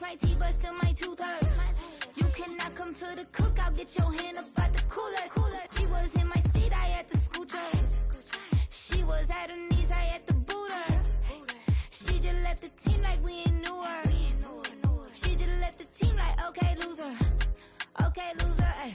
my teeth, but still my tooth hurt. You cannot come to the cookout, get your hand up out the cooler. She was in my seat, I had to scoot her. She was at her knees, I had to boot her. She just left the team like we ain't knew her. She just left the team like, okay, loser. Okay, loser, ayy.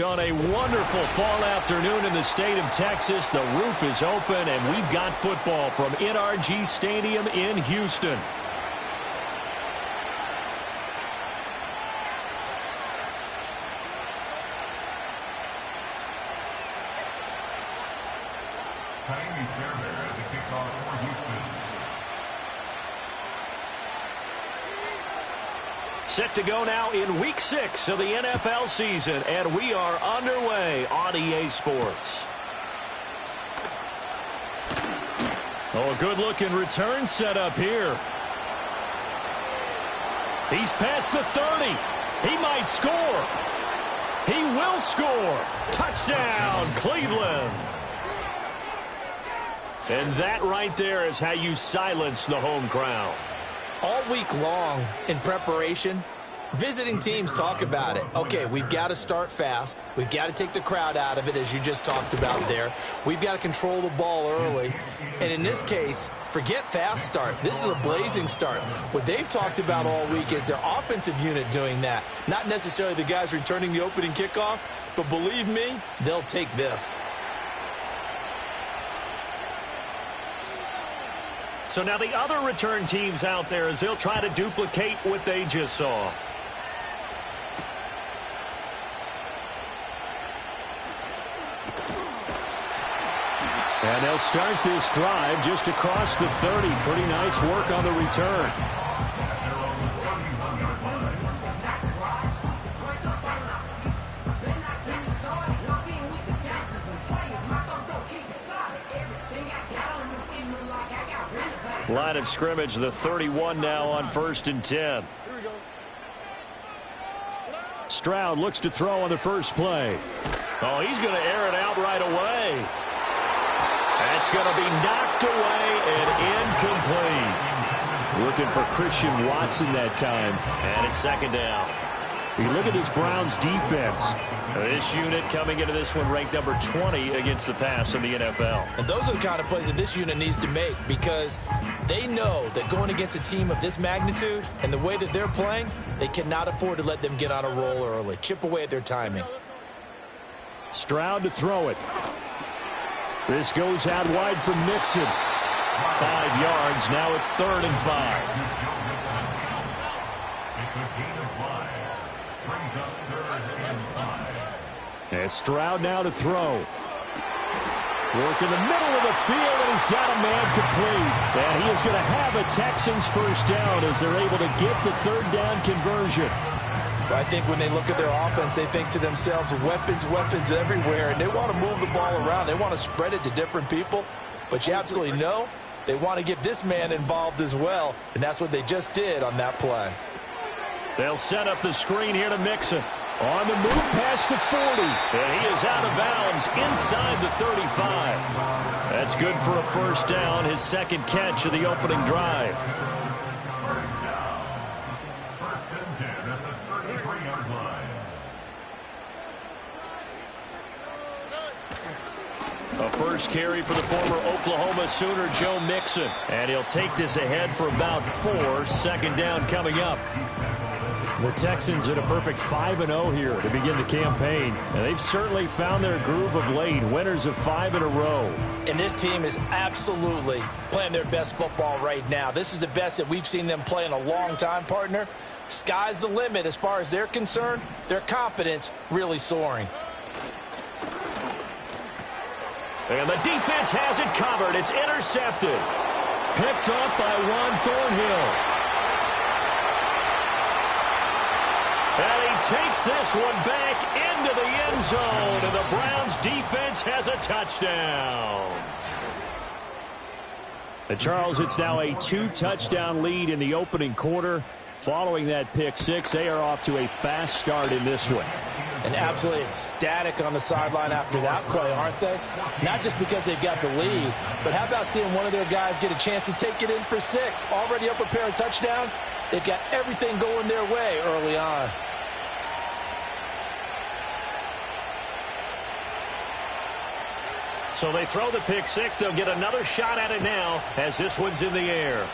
On a wonderful fall afternoon in the state of Texas, the roof is open, and we've got football from NRG Stadium in Houston. Set to go now in Week 6 of the NFL season, and we are underway on EA Sports. Oh, a good-looking return set up here. He's past the 30. He might score. He will score. Touchdown, Cleveland. And that right there is how you silence the home crowd. All week long in preparation, visiting teams talk about it. Okay, we've got to start fast. We've got to take the crowd out of it, as you just talked about there. We've got to control the ball early. And in this case, forget fast start. This is a blazing start. What they've talked about all week is their offensive unit doing that. Not necessarily the guys returning the opening kickoff, but believe me, they'll take this. So now the other return teams out there as they'll try to duplicate what they just saw. And they'll start this drive just across the 30. Pretty nice work on the return. Line of scrimmage, the 31 now on 1st and 10. Stroud looks to throw on the first play. Oh, he's going to air it out right away. That's going to be knocked away and incomplete. Looking for Christian Watson that time. And it's 2nd down. You look at this Browns defense. This unit coming into this one ranked number 20 against the pass in the NFL. And those are the kind of plays that this unit needs to make, because they know that going against a team of this magnitude and the way that they're playing, they cannot afford to let them get on a roll early. Chip away at their timing. Stroud to throw it. This goes out wide from Mixon. 5 yards. Now it's 3rd and 5. And Stroud now to throw. Work in the middle of the field, and he's got a man complete. And he is going to have a Texans first down as they're able to get the 3rd down conversion. I think when they look at their offense, they think to themselves, weapons, weapons everywhere, and they want to move the ball around. They want to spread it to different people. But you absolutely know they want to get this man involved as well, and that's what they just did on that play. They'll set up the screen here to Mixon. On the move past the 40, and he is out of bounds inside the 35. That's good for a first down, his 2nd catch of the opening drive. A first carry for the former Oklahoma Sooner, Joe Mixon. And he'll take this ahead for about 4. 2nd down coming up. The Texans at a perfect 5-0 here to begin the campaign. And they've certainly found their groove of late. Winners of 5 in a row. And this team is absolutely playing their best football right now. This is the best that we've seen them play in a long time, partner. Sky's the limit as far as they're concerned. Their confidence really soaring. And the defense has it covered. It's intercepted. Picked up by Juan Thornhill. And he takes this one back into the end zone. And the Browns defense has a touchdown. And Charles, it's now a 2-touchdown lead in the opening quarter. Following that pick six, they are off to a fast start in this one. And absolutely ecstatic on the sideline after that play, aren't they? Not just because they've got the lead, but how about seeing one of their guys get a chance to take it in for six? Already up a pair of touchdowns. They've got everything going their way early on. So they throw the pick six. They'll get another shot at it now as this one's in the air.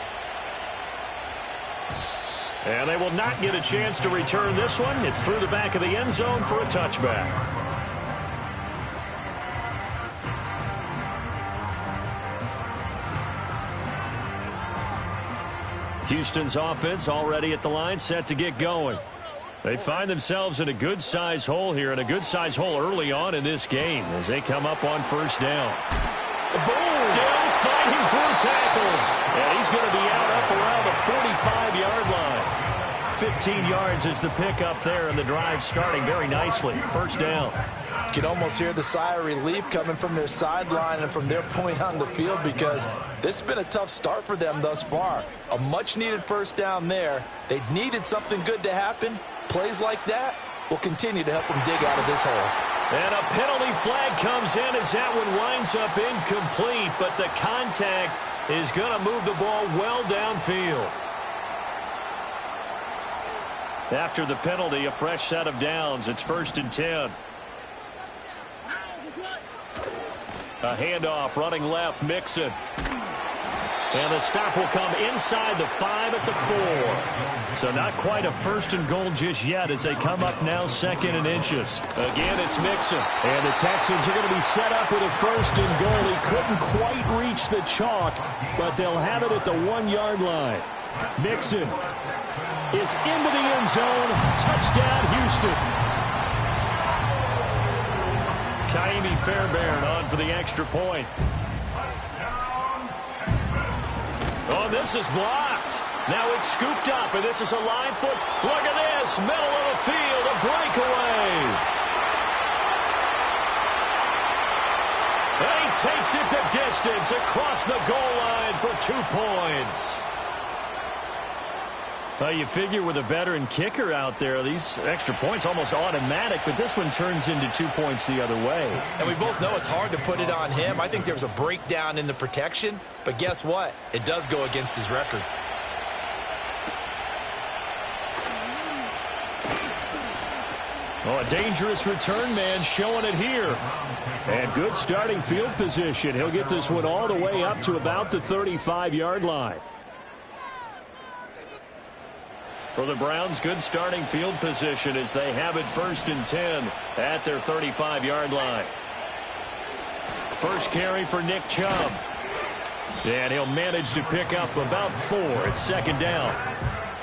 And they will not get a chance to return this one. It's through the back of the end zone for a touchback. Houston's offense already at the line, set to get going. They find themselves in a good-sized hole here, and a good-sized hole early on in this game as they come up on first down. Boom! Still fighting through tackles. And he's going to be out up around the 45-yard line. 15 yards is the pickup there, and the drive starting very nicely. First down. You can almost hear the sigh of relief coming from their sideline and from their point on the field, because this has been a tough start for them thus far. A much-needed first down there. They needed something good to happen. Plays like that will continue to help them dig out of this hole. And a penalty flag comes in as that one winds up incomplete, but the contact is going to move the ball well downfield. After the penalty, a fresh set of downs. It's 1st and 10. A handoff running left, Mixon. And the stop will come inside the 5 at the 4. So not quite a 1st and goal just yet as they come up now 2nd and inches. Again, it's Mixon. And the Texans are going to be set up with a 1st and goal. He couldn't quite reach the chalk, but they'll have it at the 1-yard line. Mixon is into the end zone. Touchdown, Houston. Kaimi Fairbairn on for the extra point. Oh, this is blocked. Now it's scooped up, and this is a line foot. Look at this. Middle of the field, a breakaway. And he takes it the distance across the goal line for 2 points. Well, you figure with a veteran kicker out there, these extra points almost automatic, but this one turns into 2 points the other way. And we both know it's hard to put it on him. I think there's a breakdown in the protection, but guess what? It does go against his record. Oh, a dangerous return man showing it here. And good starting field position. He'll get this one all the way up to about the 35-yard line. For the Browns, good starting field position as they have it 1st and 10 at their 35-yard line. First carry for Nick Chubb. And he'll manage to pick up about 4 at 2nd down.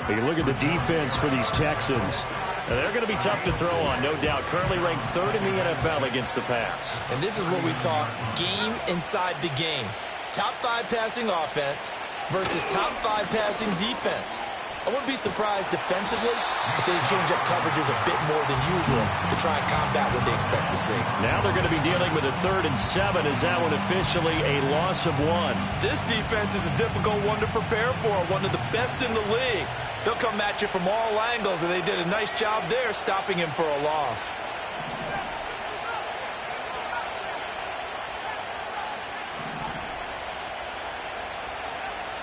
You look at the defense for these Texans. They're going to be tough to throw on, no doubt. Currently ranked 3rd in the NFL against the pass. And this is what we talk game inside the game. Top 5 passing offense versus top 5 passing defense. I wouldn't be surprised defensively if they change up coverages a bit more than usual to try and combat what they expect to see. Now they're going to be dealing with a 3rd and 7 as that one officially a loss of 1. This defense is a difficult one to prepare for, one of the best in the league. They'll come at you from all angles, and they did a nice job there stopping him for a loss.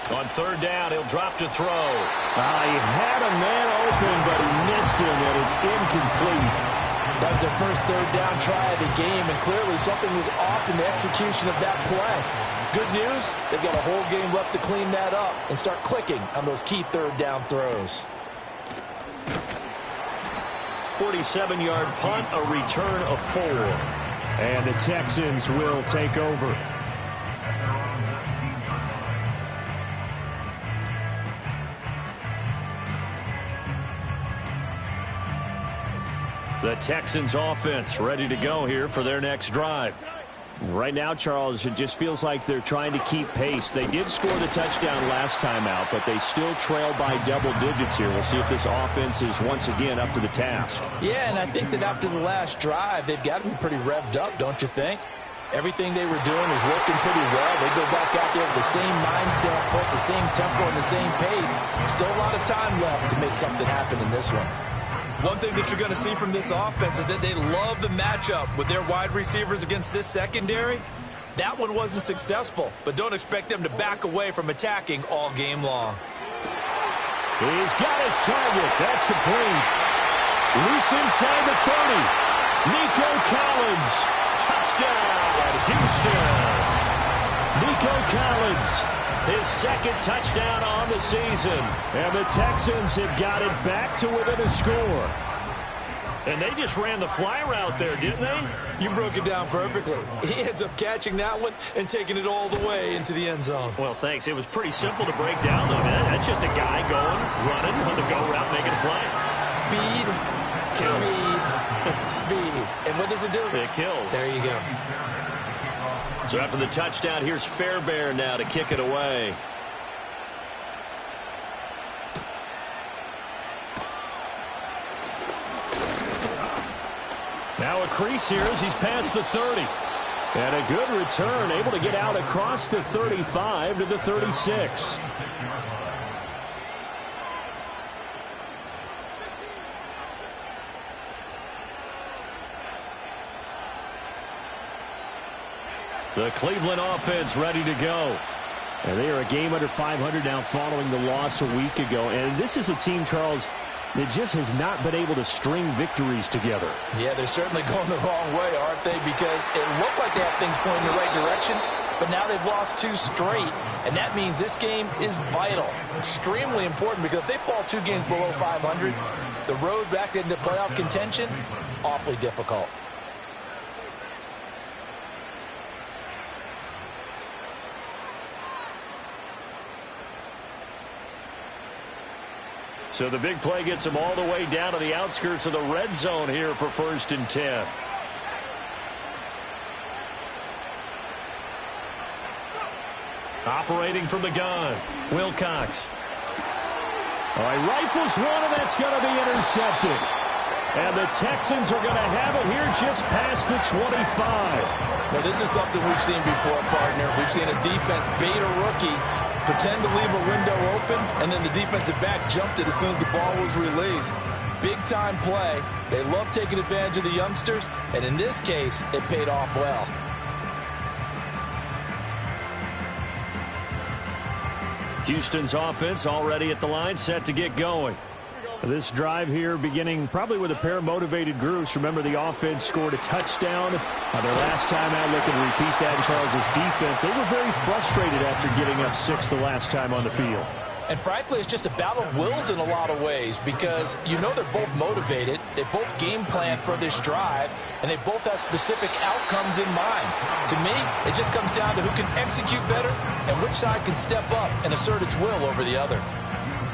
On 3rd down, he'll drop to throw. He had a man open, but he missed him, and it's incomplete. That was their first 3rd down try of the game, and clearly something was off in the execution of that play. Good news, they've got a whole game left to clean that up and start clicking on those key 3rd down throws. 47-yard punt, a return of 4. And the Texans will take over. The Texans offense ready to go here for their next drive. Right now, Charles, it just feels like they're trying to keep pace. They did score the touchdown last time out, but they still trail by double digits here. We'll see if this offense is once again up to the task. Yeah, and I think that after the last drive, they've got to be pretty revved up, don't you think? Everything they were doing was working pretty well. They go back out there with the same mindset, put the same tempo and the same pace. Still a lot of time left to make something happen in this one. One thing that you're going to see from this offense is that they love the matchup with their wide receivers against this secondary. That one wasn't successful, but don't expect them to back away from attacking all game long. He's got his target. That's complete. Loose inside the 30. Nico Collins. Touchdown, Houston. Nico Collins. His second touchdown on the season. And the Texans have got it back to within a score. And they just ran the fly route there, didn't they? You broke it down perfectly. He ends up catching that one and taking it all the way into the end zone. Well, thanks. It was pretty simple to break down, though. I mean, that's just a guy going, running on the go route, making a play. Speed, speed. And what does it do? It kills. There you go. So after the touchdown, here's Fairbairn now to kick it away. Now a crease here as he's past the 30. And a good return, able to get out across the 35 to the 36. The Cleveland offense ready to go. And they are a game under 500 now following the loss a week ago. And this is a team, Charles, that just has not been able to string victories together. Yeah, they're certainly going the wrong way, aren't they? Because it looked like they have things pointing in the right direction, but now they've lost 2 straight. And that means this game is vital, extremely important, because if they fall 2 games below 500, the road back into playoff contention, awfully difficult. So the big play gets him all the way down to the outskirts of the red zone here for 1st and 10. Operating from the gun, Wilcox. All right, rifles one, and that's going to be intercepted. And the Texans are going to have it here just past the 25. Now, this is something we've seen before, partner. We've seen a defense bait a rookie, pretend to leave a window open, and then the defensive back jumped it as soon as the ball was released. Big-time play. They love taking advantage of the youngsters, and in this case, it paid off well. Houston's offense already at the line, set to get going. This drive here beginning probably with a pair of motivated groups. Remember, the offense scored a touchdown. Their last time out, looking to repeat that in Charles's defense. They were very frustrated after giving up 6 the last time on the field. And frankly, it's just a battle of wills in a lot of ways, because you know they're both motivated, they both game plan for this drive, and they both have specific outcomes in mind. To me, it just comes down to who can execute better and which side can step up and assert its will over the other.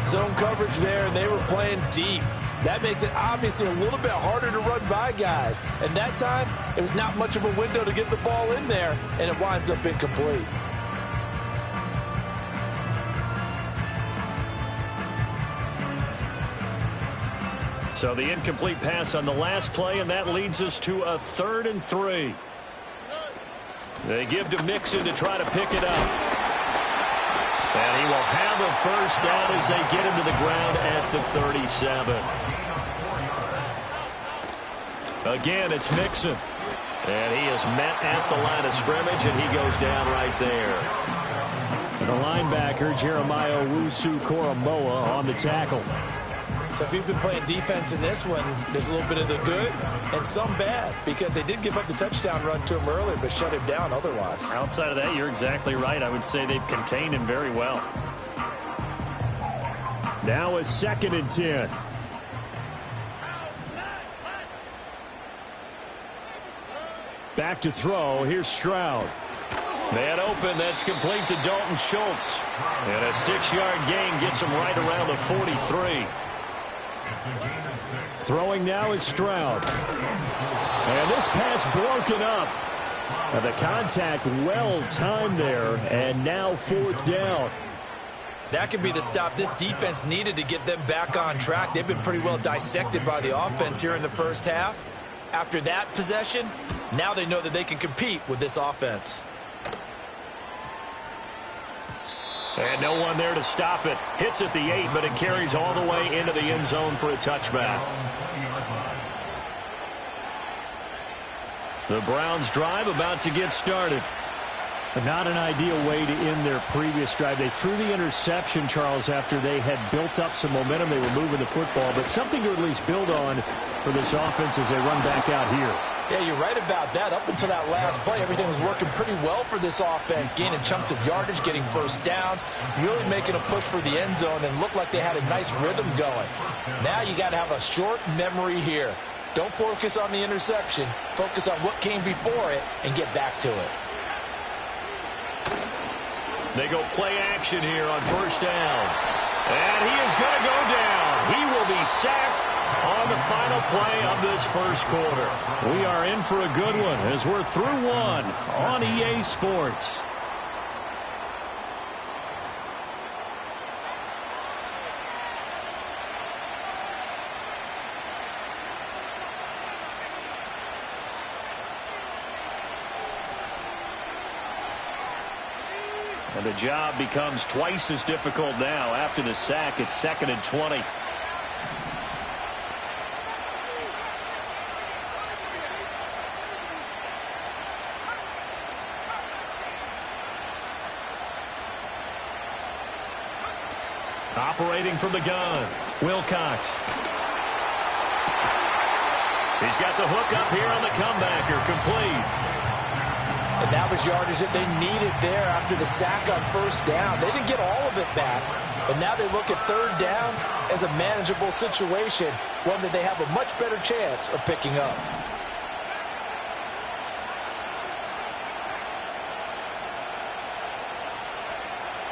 Zone coverage there, and they were playing deep. That makes it obviously a little bit harder to run by guys. And that time, it was not much of a window to get the ball in there, and it winds up incomplete. So the incomplete pass on the last play, and that leads us to a 3rd and 3. They give to Mixon to try to pick it up. And he will have a 1st down as they get him to the ground at the 37. Again, it's Mixon. And he is met at the line of scrimmage, and he goes down right there. The linebacker, Jeremiah Owusu-Koramoah, on the tackle. So if you've been playing defense in this one, there's a little bit of the good and some bad, because they did give up the touchdown run to him earlier, but shut him down otherwise. Outside of that, you're exactly right. I would say they've contained him very well. Now a 2nd and 10. Back to throw. Here's Stroud. Man open, that's complete to Dalton Schultz. And a 6-yard gain gets him right around the 43. Throwing now is Stroud. And this pass broken up. And the contact well timed there, and now 4th down. That could be the stop this defense needed to get them back on track. They've been pretty well dissected by the offense here in the first half. After that possession, now they know that they can compete with this offense. And no one there to stop it. Hits at the 8, but it carries all the way into the end zone for a touchback. The Browns drive about to get started. Not an ideal way to end their previous drive. They threw the interception, Charles, after they had built up some momentum. They were moving the football, but something to at least build on for this offense as they run back out here. Yeah, you're right about that. Up until that last play, everything was working pretty well for this offense, gaining chunks of yardage, getting first downs, really making a push for the end zone, and looked like they had a nice rhythm going. Now you got to have a short memory here. Don't focus on the interception. Focus on what came before it and get back to it. They go play action here on 1st down. And he is going to go down. He will be sacked on the final play of this first quarter. We are in for a good one as we're through one on EA Sports. And the job becomes twice as difficult now. After the sack, it's 2nd and 20. Operating from the gun, Wilcox. He's got the hook up here on the comebacker, complete. And that was yardage that they needed there after the sack on 1st down. They didn't get all of it back, but now they look at 3rd down as a manageable situation, one that they have a much better chance of picking up.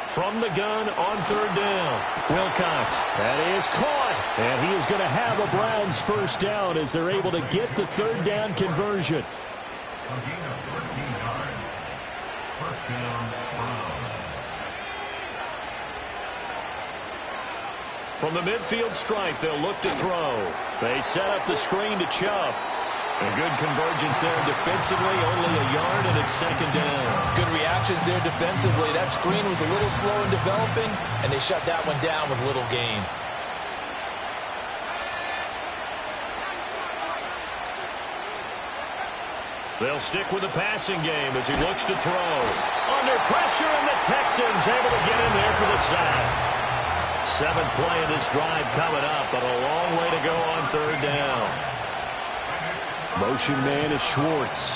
From the gun on 3rd down, Wilcox. That is caught. And he is going to have a Browns 1st down as they're able to get the 3rd down conversion. From the midfield stripe, they'll look to throw. They set up the screen to Chubb. A good convergence there defensively, only a yard, and it's 2nd down. Good reactions there defensively. That screen was a little slow in developing, and they shut that one down with little gain. They'll stick with the passing game as he looks to throw. Under pressure, and the Texans able to get in there for the sack. 7th play of this drive coming up, but a long way to go on 3rd down. Motion man is Schwartz.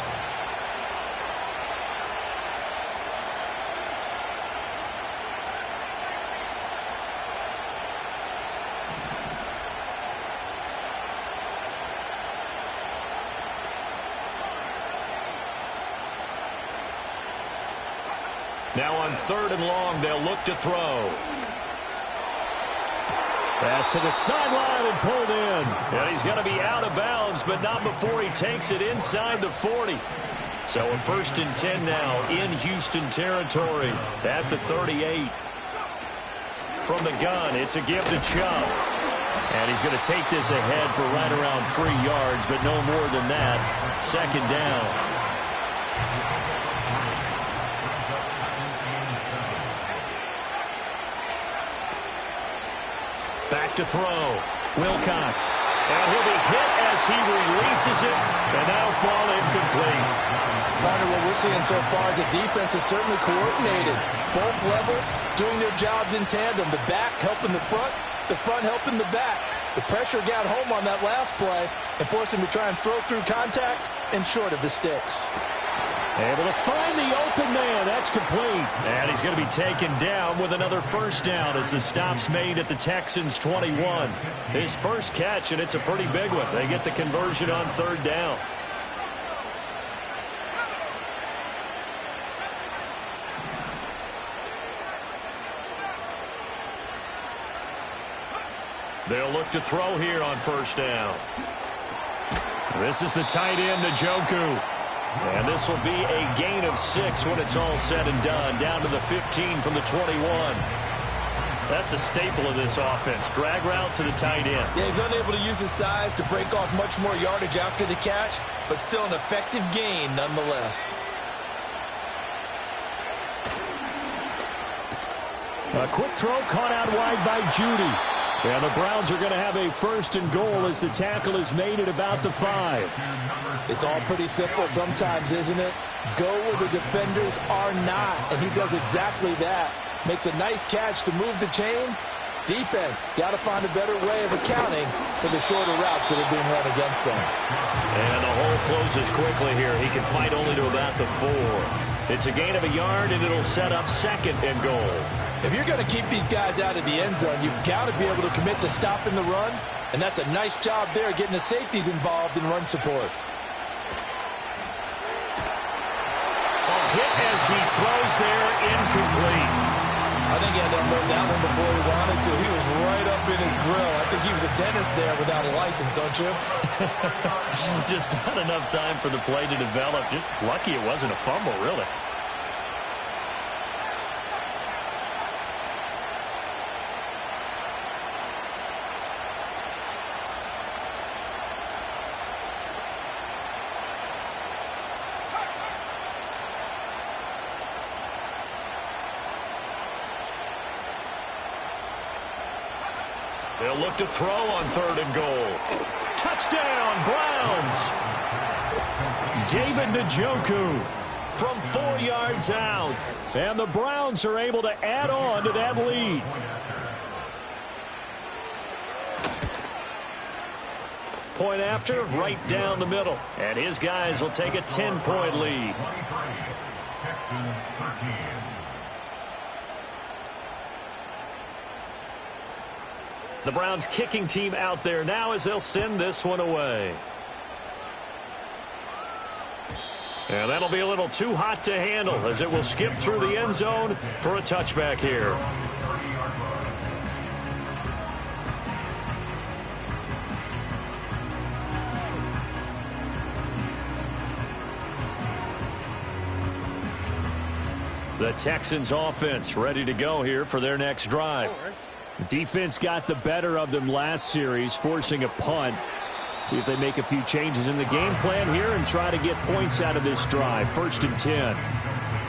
Now on 3rd and long, they'll look to throw. Pass to the sideline and pulled in. And he's going to be out of bounds, but not before he takes it inside the 40. So a 1st and 10 now in Houston territory at the 38. From the gun, it's a give to Chubb. And he's going to take this ahead for right around 3 yards, but no more than that. 2nd down. Back to throw. Wilcox. And he'll be hit as he releases it, and now fall incomplete. Partner, what we're seeing so far is the defense is certainly coordinated. Both levels doing their jobs in tandem. The back helping the front helping the back. The pressure got home on that last play and forced him to try and throw through contact and short of the sticks. Able to find the open man. That's complete. And he's going to be taken down with another 1st down as the stop's made at the Texans' 21. His first catch, and it's a pretty big one. They get the conversion on 3rd down. They'll look to throw here on first down. This is the tight end, Njoku. And this will be a gain of 6 when it's all said and done. Down to the 15 from the 21. That's a staple of this offense. Drag route to the tight end. Yeah, he's unable to use his size to break off much more yardage after the catch, but still an effective gain nonetheless. A quick throw caught out wide by Judy. And the Browns are going to have a first and goal as the tackle is made at about the 5. It's all pretty simple sometimes, isn't it? Go where the defenders are not, and he does exactly that. Makes a nice catch to move the chains. Defense, got to find a better way of accounting for the shorter routes that are being run against them. And the hole closes quickly here. He can fight only to about the 4. It's a gain of a yard, and it'll set up second and goal. If you're going to keep these guys out of the end zone, you've got to be able to commit to stopping the run, and that's a nice job there getting the safeties involved in run support. Hit as he throws there, incomplete. I think he had to unload that one before he wanted to. He was right up in his grill. I think he was a dentist there without a license, don't you? Just not enough time for the play to develop. Just lucky it wasn't a fumble, really. They'll look to throw on third and goal. Touchdown, Browns! David Njoku from 4 yards out. And the Browns are able to add on to that lead. Point after, right down the middle. And his guys will take a 10-point lead. The Browns kicking team out there now as they'll send this one away. And that'll be a little too hot to handle as it will skip through the end zone for a touchback here. The Texans offense ready to go here for their next drive. Defense got the better of them last series, forcing a punt. See if they make a few changes in the game plan here and try to get points out of this drive. 1st and 10.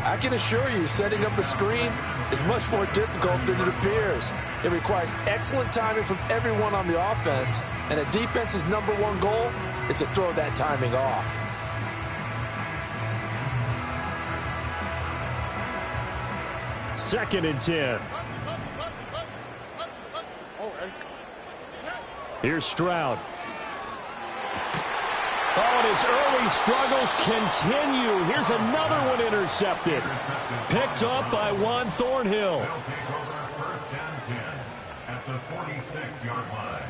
I can assure you, setting up a screen is much more difficult than it appears. It requires excellent timing from everyone on the offense, and a defense's #1 goal is to throw that timing off. Second and 10. Here's Stroud. Oh, and his early struggles continue. Here's another one intercepted. Picked up by Juan Thornhill. First and 10 at the 46-yard line.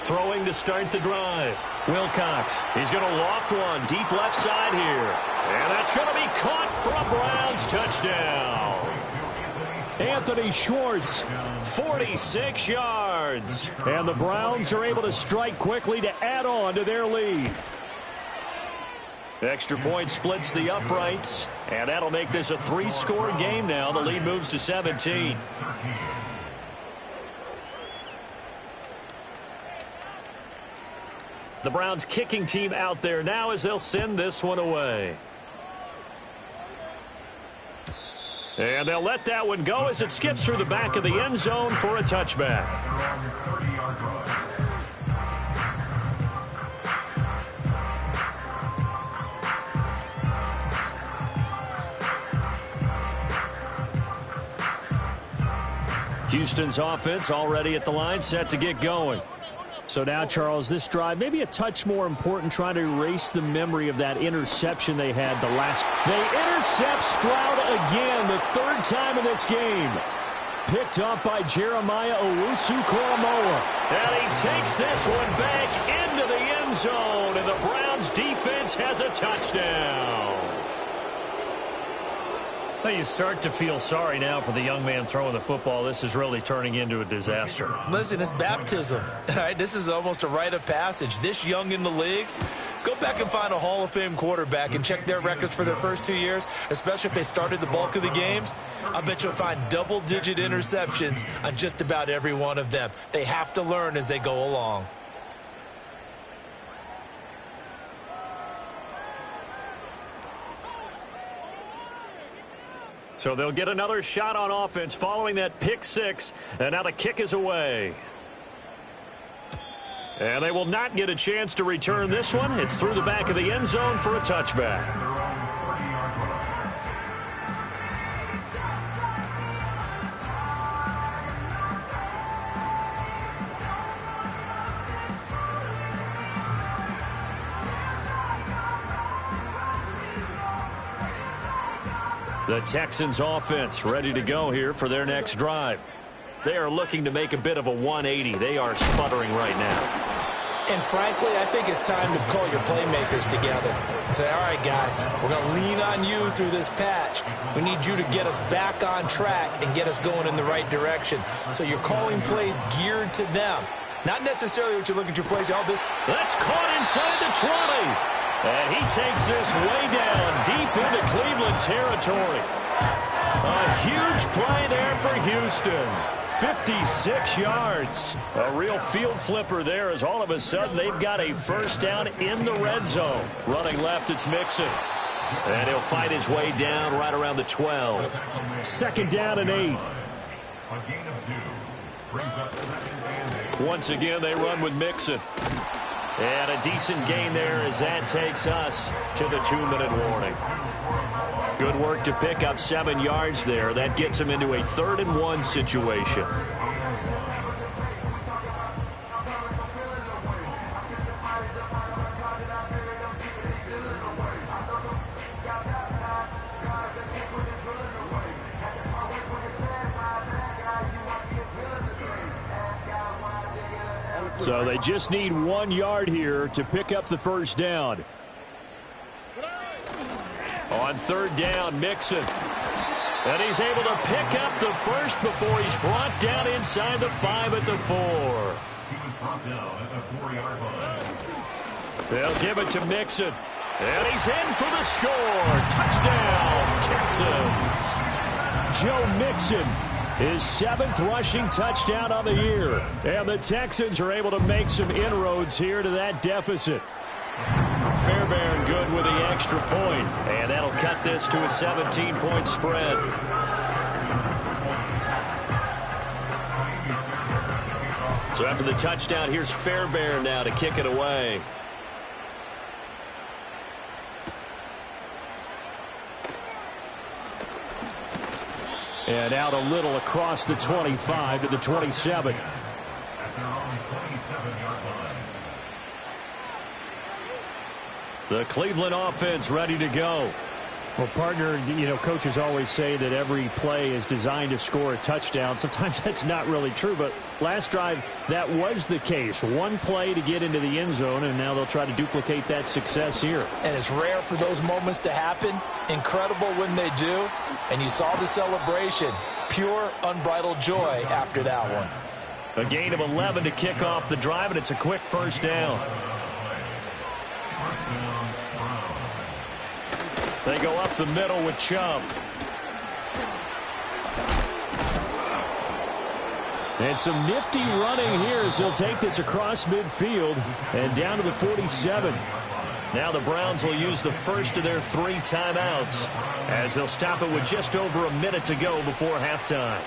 Throwing to start the drive. Wilcox. He's going to loft one deep left side here. And that's going to be caught for a Browns touchdown. Anthony Schwartz. 46 yards. And the Browns are able to strike quickly to add on to their lead. Extra point splits the uprights. And that'll make this a 3-score game now. The lead moves to 17. The Browns kicking team out there now as they'll send this one away. And they'll let that one go as it skips through the back of the end zone for a touchback. Houston's offense already at the line, set to get going. So now, Charles, this drive maybe a touch more important, trying to erase the memory of that interception they had the last. They intercept Stroud again, the third time in this game. Picked up by Jeremiah Owusu-Koramoah. And he takes this one back into the end zone, and the Browns defense has a touchdown. Well, you start to feel sorry now for the young man throwing the football. This is really turning into a disaster. Listen, it's baptism. All right, this is almost a rite of passage. This young in the league, go back and find a Hall of Fame quarterback and check their records for their first 2 years, especially if they started the bulk of the games. I bet you'll find double-digit interceptions on just about every one of them. They have to learn as they go along. So they'll get another shot on offense following that pick six, and now the kick is away. And they will not get a chance to return this one. It's through the back of the end zone for a touchback. The Texans offense ready to go here for their next drive. They are looking to make a bit of a 180. They are sputtering right now. And frankly, I think it's time to call your playmakers together and say, all right, guys, we're going to lean on you through this patch. We need you to get us back on track and get us going in the right direction. So you're calling plays geared to them. Not necessarily what you look at your plays. Oh, that's caught inside the 20. And he takes this way down deep into Cleveland territory. A huge play there for Houston. 56 yards. A real field flipper there as all of a sudden they've got a first down in the red zone. Running left, it's Mixon. And he'll fight his way down right around the 12. Second down and 8. A gain of 2 brings up 2nd and 8. Once again, they run with Mixon. And a decent gain there as that takes us to the 2-minute warning. Good work to pick up 7 yards there. That gets him into a 3rd and 1 situation. So they just need 1 yard here to pick up the first down. On 3rd down, Mixon. And he's able to pick up the first before he's brought down inside the 5 at the 4. He was brought down at the 4-yard line. They'll give it to Mixon. And he's in for the score. Touchdown, Texans. Joe Mixon, his 7th rushing touchdown of the year. And the Texans are able to make some inroads here to that deficit. Fairbairn good with the extra point. And that'll cut this to a 17-point spread. So after the touchdown, here's Fairbairn now to kick it away. And out a little across the 25 to the 27. At their own 27-yard line. The Cleveland offense ready to go. Well, partner, you know, coaches always say that every play is designed to score a touchdown. Sometimes that's not really true, but last drive, that was the case. One play to get into the end zone, and now they'll try to duplicate that success here. And it's rare for those moments to happen. Incredible when they do. And you saw the celebration. Pure, unbridled joy after that one. A gain of 11 to kick off the drive, and it's a quick first down. They go up the middle with Chubb. And some nifty running here as he'll take this across midfield and down to the 47. Now the Browns will use the first of their 3 timeouts as they'll stop it with just over a minute to go before halftime.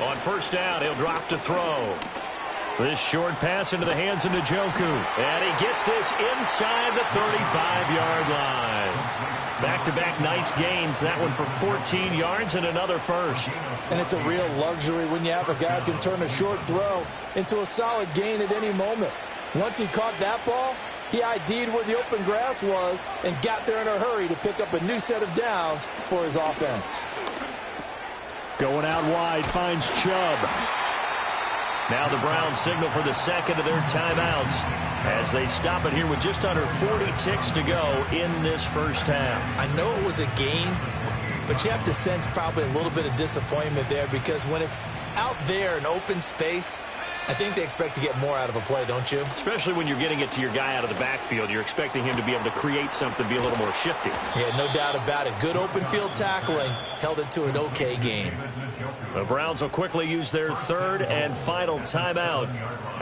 On first down, he'll drop to throw. This short pass into the hands of Njoku. And he gets this inside the 35-yard line. Back-to-back nice gains. That one for 14 yards and another first. And it's a real luxury when you have a guy who can turn a short throw into a solid gain at any moment. Once he caught that ball, he ID'd where the open grass was and got there in a hurry to pick up a new set of downs for his offense. Going out wide, finds Chubb. Now the Browns signal for the second of their timeouts as they stop it here with just under 40 ticks to go in this first half. I know it was a gain, but you have to sense probably a little bit of disappointment there because when it's out there in open space, I think they expect to get more out of a play, don't you? Especially when you're getting it to your guy out of the backfield. You're expecting him to be able to create something, be a little more shifty. Yeah, no doubt about it. Good open field tackling held it to an okay game. The Browns will quickly use their third and final timeout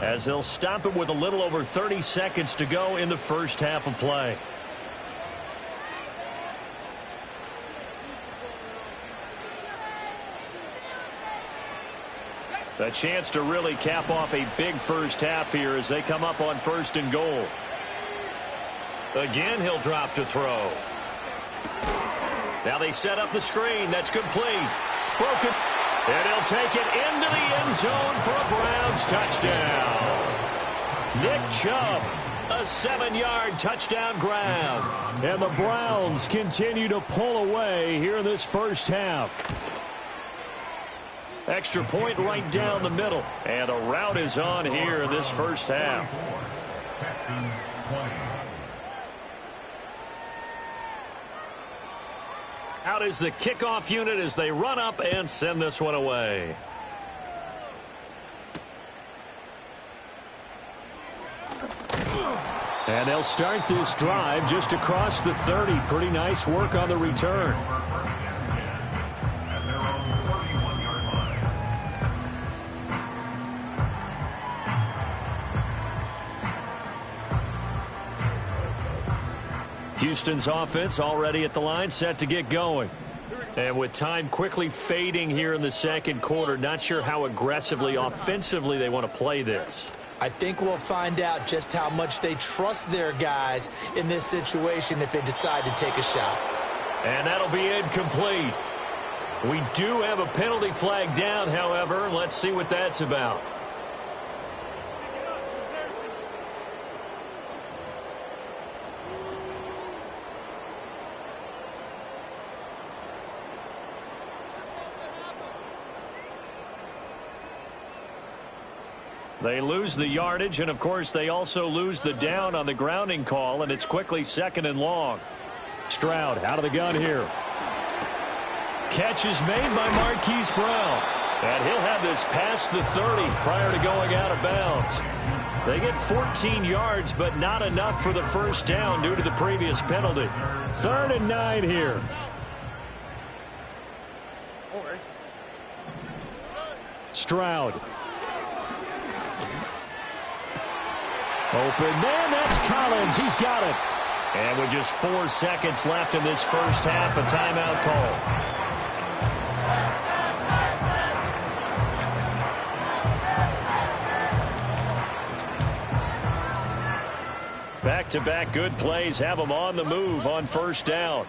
as they'll stop it with a little over 30 seconds to go in the first half of play. A chance to really cap off a big first half here as they come up on first and goal. Again, he'll drop to throw. Now they set up the screen. That's complete. Broken. And he'll take it into the end zone for a Browns touchdown. Nick Chubb, a 7-yard touchdown grab. And the Browns continue to pull away here in this first half. Extra point right down the middle. And the route is on here in this first half. Texans 20. Out is the kickoff unit as they run up and send this one away. And they'll start this drive just across the 30. Pretty nice work on the return. At their own 31-yard line. Houston's offense already at the line, set to get going. And with time quickly fading here in the second quarter, not sure how aggressively, offensively they want to play this. I think we'll find out just how much they trust their guys in this situation if they decide to take a shot. And that'll be incomplete. We do have a penalty flag down, however. Let's see what that's about. They lose the yardage, and of course they also lose the down on the grounding call, and it's quickly second and long. Stroud out of the gun here. Catch is made by Marquise Brown. And he'll have this past the 30 prior to going out of bounds. They get 14 yards, but not enough for the first down due to the previous penalty. 3rd and 9 here. Stroud. Open man, that's Collins. He's got it. And with just 4 seconds left in this first half, a timeout call. Back-to-back good plays have them on the move on first down.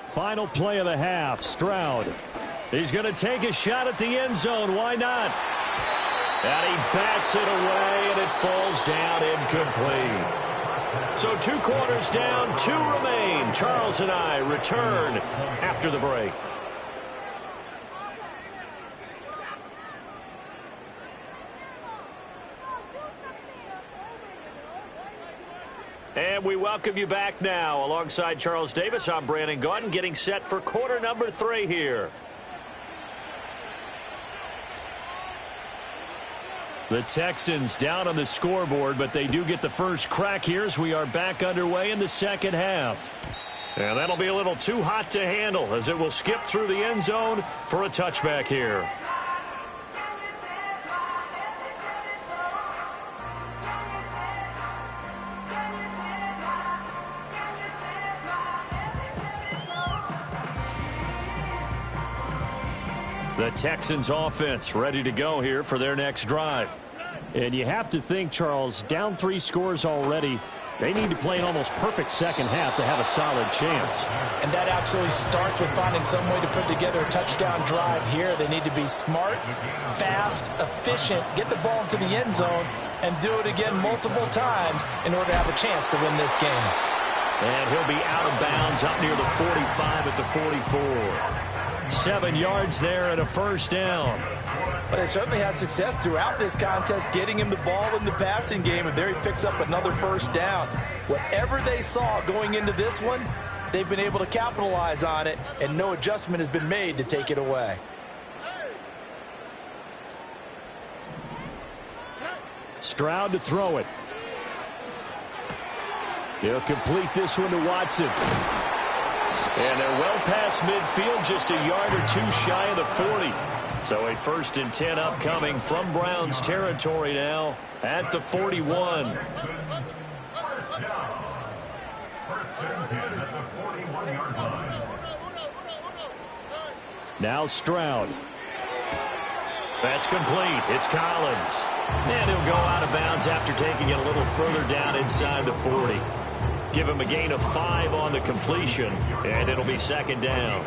Final play of the half, Stroud. He's going to take a shot at the end zone. Why not? And he bats it away, and it falls down incomplete. So 2 quarters down, 2 remain. Charles and I return after the break. And we welcome you back now. Alongside Charles Davis, I'm Brandon Gaudin, getting set for quarter number 3 here. The Texans down on the scoreboard, but they do get the first crack here as we are back underway in the second half. And that'll be a little too hot to handle as it will skip through the end zone for a touchback here. The Texans offense ready to go here for their next drive. And you have to think, Charles, down 3 scores already. They need to play an almost perfect second half to have a solid chance. And that absolutely starts with finding some way to put together a touchdown drive here. They need to be smart, fast, efficient, get the ball into the end zone, and do it again multiple times in order to have a chance to win this game. And he'll be out of bounds up near the 45 at the 44. 7 yards there and a first down. But they certainly had success throughout this contest getting him the ball in the passing game, and there he picks up another first down. Whatever they saw going into this one, they've been able to capitalize on it, and no adjustment has been made to take it away. Stroud to throw it. He'll complete this one to Watson. And they're well past midfield, just a yard or two shy of the 40. So a 1st and 10 upcoming from Browns territory now at the 41. First down. First and 10 at the 41-yard line. Now Stroud. That's complete. It's Collins. And he'll go out of bounds after taking it a little further down inside the 40. Give him a gain of 5 on the completion, and it'll be second down.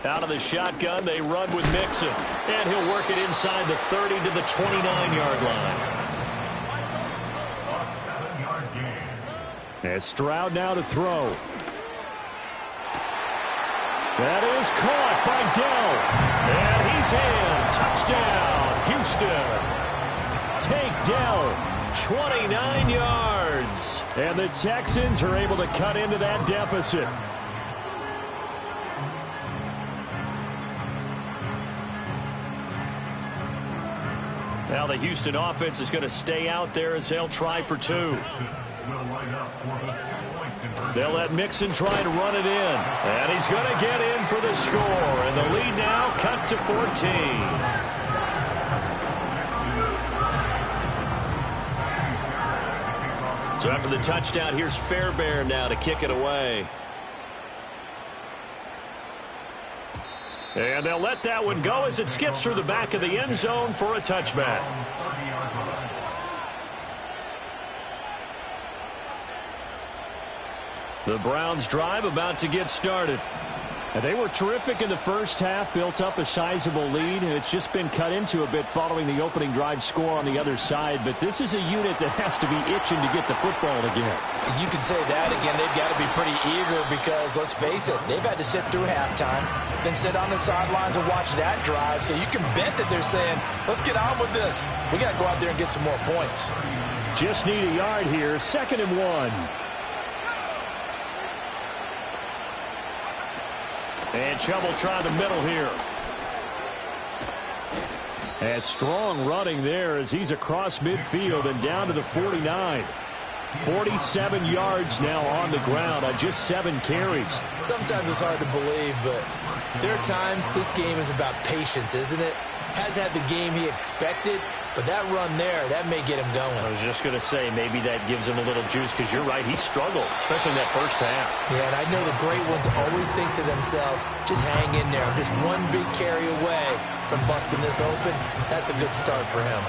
Out of the shotgun, they run with Mixon, and he'll work it inside the 30 to the 29-yard line. And Stroud now to throw. That is caught by Dell. And he's in. Touchdown, Houston. Takedown, 29 yards. And the Texans are able to cut into that deficit. Now the Houston offense is going to stay out there as they'll try for 2. They'll let Mixon try to run it in. And he's going to get in for the score. And the lead now cut to 14. So after the touchdown, here's Fairbairn now to kick it away. And they'll let that one go as it skips through the back of the end zone for a touchback. The Browns drive about to get started. And they were terrific in the first half, built up a sizable lead, and it's just been cut into a bit following the opening drive score on the other side. But this is a unit that has to be itching to get the football again. You can say that again. They've got to be pretty eager because, let's face it, they've had to sit through halftime, then sit on the sidelines and watch that drive. So you can bet that they're saying, let's get on with this. We got to go out there and get some more points. Just need a yard here, 2nd and 1. And Chubb will try the middle here. And strong running there as he's across midfield and down to the 49. 47 yards now on the ground on just 7 carries. Sometimes it's hard to believe, but there are times this game is about patience, isn't it? Has had the game he expected, but that run there, that may get him going. I was just going to say, maybe that gives him a little juice because you're right, he struggled, especially in that first half. Yeah, and I know the great ones always think to themselves, just hang in there. I'm just one big carry away from busting this open. That's a good start for him.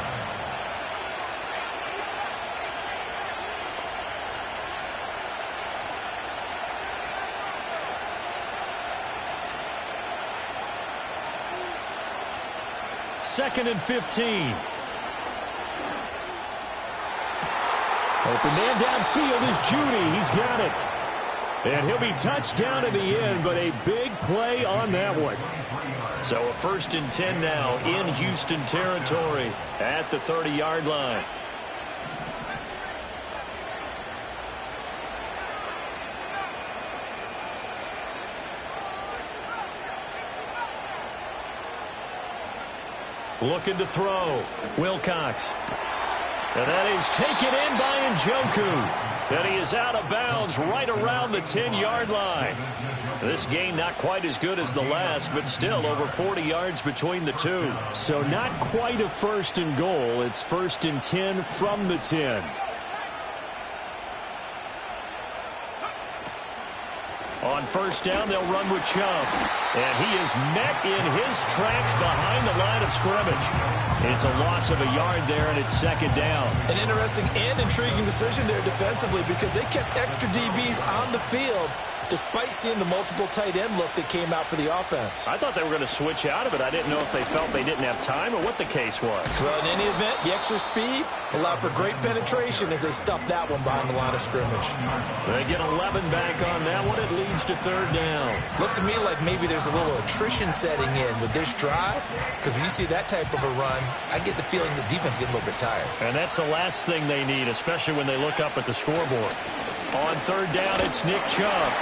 Second and 15. Open man downfield is Judy. He's got it. And he'll be touched down in the end, but a big play on that one. So a 1st and 10 now in Houston territory at the 30-yard line. Looking to throw. Wilcox. And that is taken in by Njoku. And he is out of bounds right around the 10-yard line. This game not quite as good as the last, but still over 40 yards between the two. So not quite a 1st and goal. It's 1st and 10 from the 10. On 1st down, they'll run with Chubb. And he is met in his tracks behind the line of scrimmage. It's a loss of a yard there, and it's 2nd down. An interesting and intriguing decision there defensively because they kept extra DBs on the field despite seeing the multiple tight end look that came out for the offense. I thought they were going to switch out of it. I didn't know if they felt they didn't have time or what the case was. Well, in any event, the extra speed allowed for great penetration as they stuffed that one behind the line of scrimmage. They get 11 back on that one. It leads to 3rd down. Looks to me like maybe there's a little attrition setting in with this drive because when you see that type of a run, I get the feeling the defense getting a little bit tired. And that's the last thing they need, especially when they look up at the scoreboard. On 3rd down, it's Nick Chubb.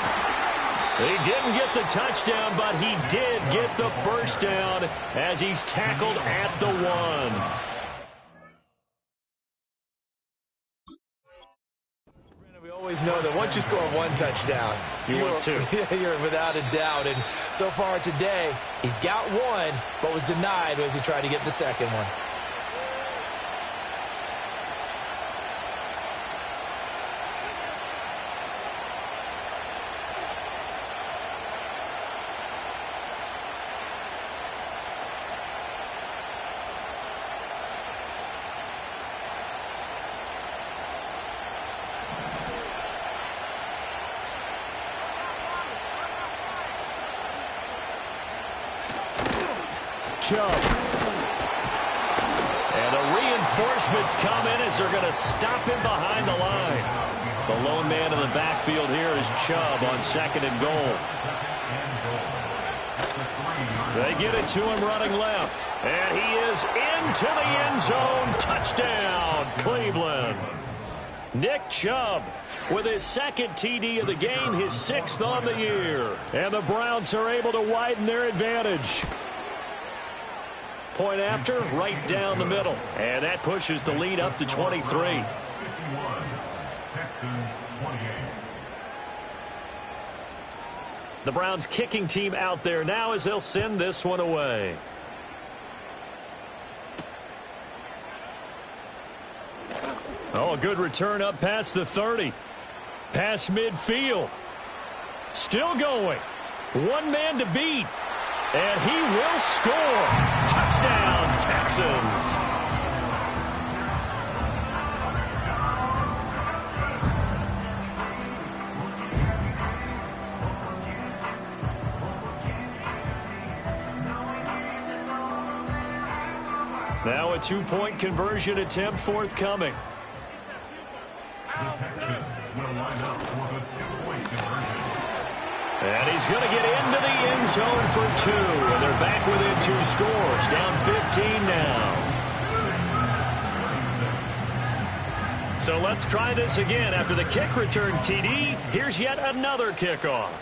He didn't get the touchdown, but he did get the 1st down as he's tackled at the 1. We always know that once you score 1 touchdown, you're 2. You're without a doubt. And so far today, he's got 1, but was denied as he tried to get the 2nd one. Chubb. And the reinforcements come in as they're going to stop him behind the line. The lone man in the backfield here is Chubb on 2nd and goal. They get it to him running left. And he is into the end zone. Touchdown, Cleveland. Nick Chubb with his 2nd TD of the game, his 6th on the year. And the Browns are able to widen their advantage. Point after, right down the middle. And that pushes the lead up to 23. The Browns kicking team out there now as they'll send this one away. Oh, a good return up past the 30. Past midfield. Still going. 1 man to beat. And he will score. Touchdown, Texans. Now a 2-point conversion attempt forthcoming. The Texans will line up for the 2-point conversion. And he's going to get into the end zone for 2. And they're back within 2 scores. Down 15 now. So let's try this again. After the kick return TD, here's yet another kickoff.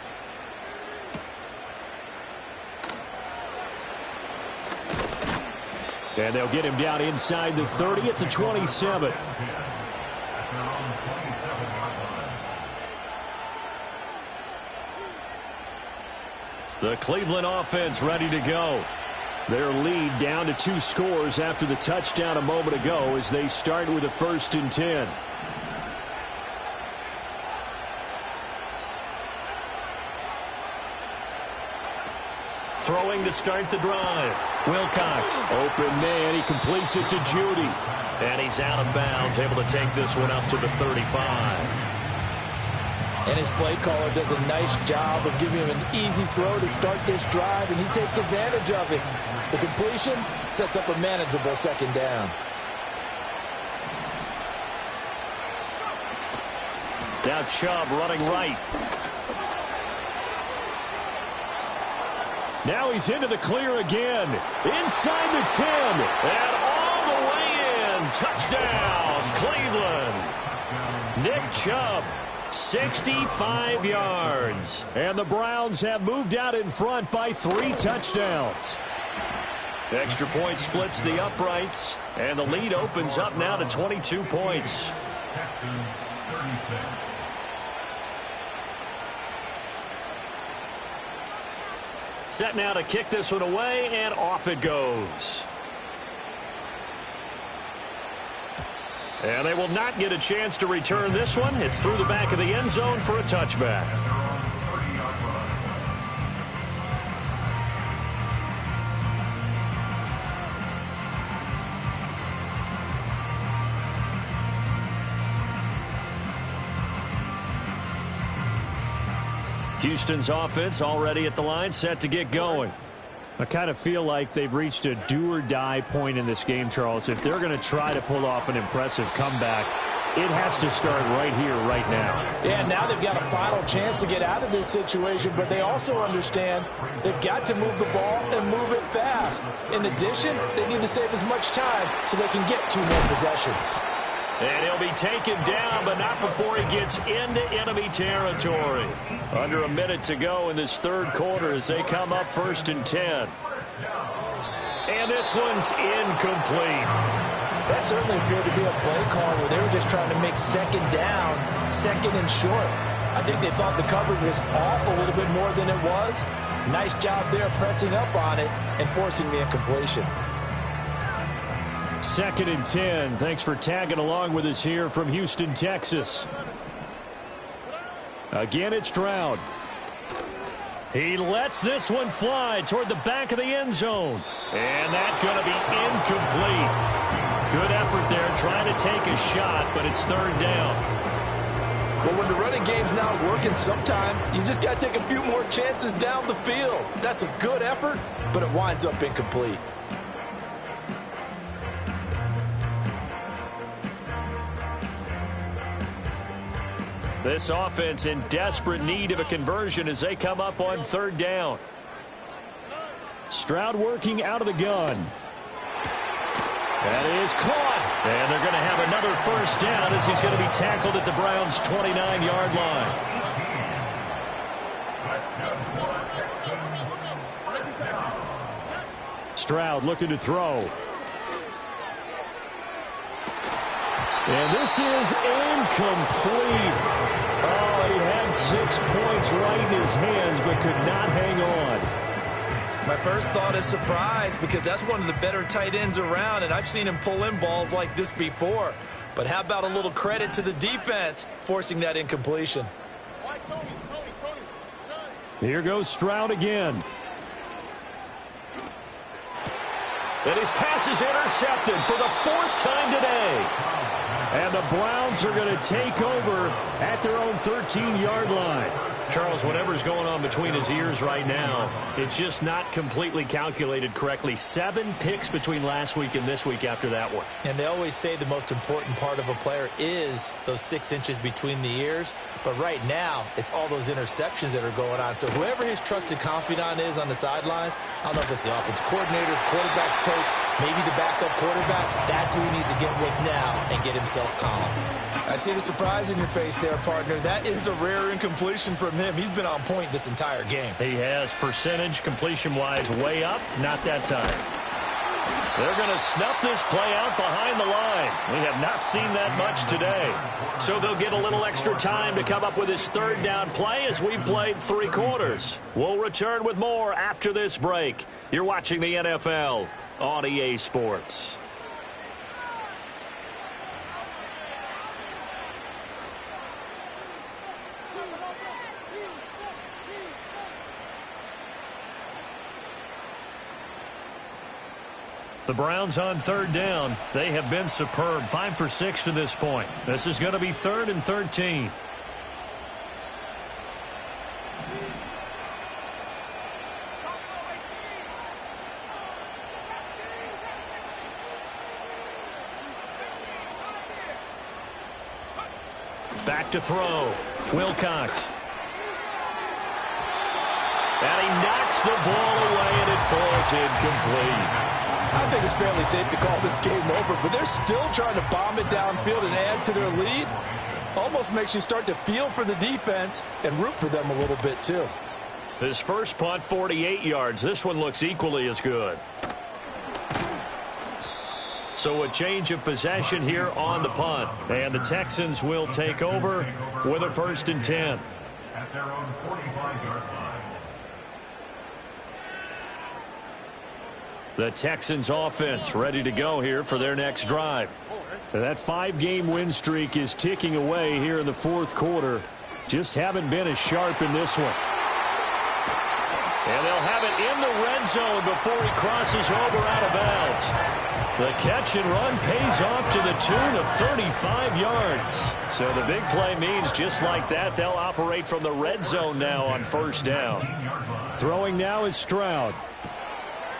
And they'll get him down inside the 30 at the 27. The Cleveland offense ready to go. Their lead down to 2 scores after the touchdown a moment ago as they start with a 1st and 10. Throwing to start the drive. Wilcox. Open man. He completes it to Judy. And he's out of bounds, able to take this one up to the 35. And his play caller does a nice job of giving him an easy throw to start this drive, and he takes advantage of it. The completion sets up a manageable 2nd down. Now Chubb running right. Now he's into the clear again. Inside the 10. And all the way in. Touchdown, Cleveland. Nick Chubb. 65 yards. And the Browns have moved out in front by 3 touchdowns. Extra point splits the uprights, and the lead opens up now to 22 points. Texans 36. Set now to kick this one away, and off it goes. And they will not get a chance to return this one. It's through the back of the end zone for a touchback. Houston's offense already at the line, set to get going. I kind of feel like they've reached a do-or-die point in this game, Charles. If they're going to try to pull off an impressive comeback, it has to start right here, right now. Yeah, now they've got a final chance to get out of this situation, but they also understand they've got to move the ball and move it fast. In addition, they need to save as much time so they can get 2 more possessions. And he'll be taken down, but not before he gets into enemy territory. Under a minute to go in this third quarter as they come up 1st and 10. And this one's incomplete. That certainly appeared to be a play call where they were just trying to make second down, second and short. I think they thought the coverage was off a little bit more than it was. Nice job there pressing up on it and forcing the incompletion. 2nd and 10. Thanks for tagging along with us here from Houston, Texas. Again, it's Stroud. He lets this one fly toward the back of the end zone. And that's going to be incomplete. Good effort there trying to take a shot, but it's 3rd down. But when the running game's not working, sometimes you just got to take a few more chances down the field. That's a good effort, but it winds up incomplete. This offense in desperate need of a conversion as they come up on 3rd down. Stroud working out of the gun. That is caught. And they're going to have another 1st down as he's going to be tackled at the Browns' 29-yard line. Stroud looking to throw. And this is incomplete. Oh, he had 6 points right in his hands, but could not hang on. My first thought is surprise because that's one of the better tight ends around, and I've seen him pull in balls like this before. But how about a little credit to the defense forcing that incompletion? Here goes Stroud again. And his pass is intercepted for the 4th time today. And the Browns are going to take over at their own 13-yard line. Charles, whatever's going on between his ears right now, it's just not completely calculated correctly. 7 picks between last week and this week after that one. And they always say the most important part of a player is those 6 inches between the ears. But right now, it's all those interceptions that are going on. So whoever his trusted confidant is on the sidelines, I don't know if it's the offense coordinator, quarterback's coach, maybe the backup quarterback, that's who he needs to get with now and get himself calm. I see the surprise in your face there, partner. That is a rare incompletion from him. He's been on point this entire game. He has percentage completion-wise way up, not that time. They're going to snuff this play out behind the line. We have not seen that much today. So they'll get a little extra time to come up with his 3rd down play as we've played 3 quarters. We'll return with more after this break. You're watching the NFL on EA Sports. The Browns on 3rd down. They have been superb. 5 for 6 to this point. This is going to be 3rd and 13. Back to throw. Wilcox. And he knocks the ball away, and it falls incomplete. I think it's fairly safe to call this game over, but they're still trying to bomb it downfield and add to their lead. Almost makes you start to feel for the defense and root for them a little bit, too. His first punt, 48 yards. This one looks equally as good. So a change of possession here on the punt. And the Texans will take over with a 1st and 10. At their own 45-yard line. The Texans offense ready to go here for their next drive. That 5-game win streak is ticking away here in the 4th quarter. Just haven't been as sharp in this one. And they'll have it in the red zone before he crosses over out of bounds. The catch and run pays off to the tune of 35 yards. So the big play means just like that, they'll operate from the red zone now on 1st down. Throwing now is Stroud.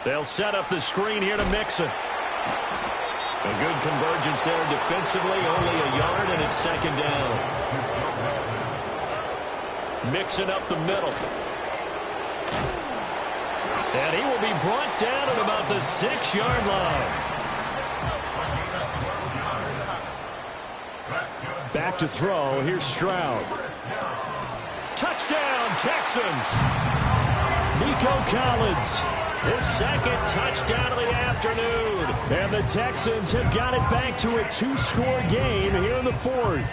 They'll set up the screen here to Mixon. A good convergence there defensively, only a yard, and it's 2nd down. Mixon up the middle. And he will be brought down at about the 6-yard line. Back to throw. Here's Stroud. Touchdown, Texans. Nico Collins. His 2nd touchdown of the afternoon. And the Texans have got it back to a 2-score game here in the 4th.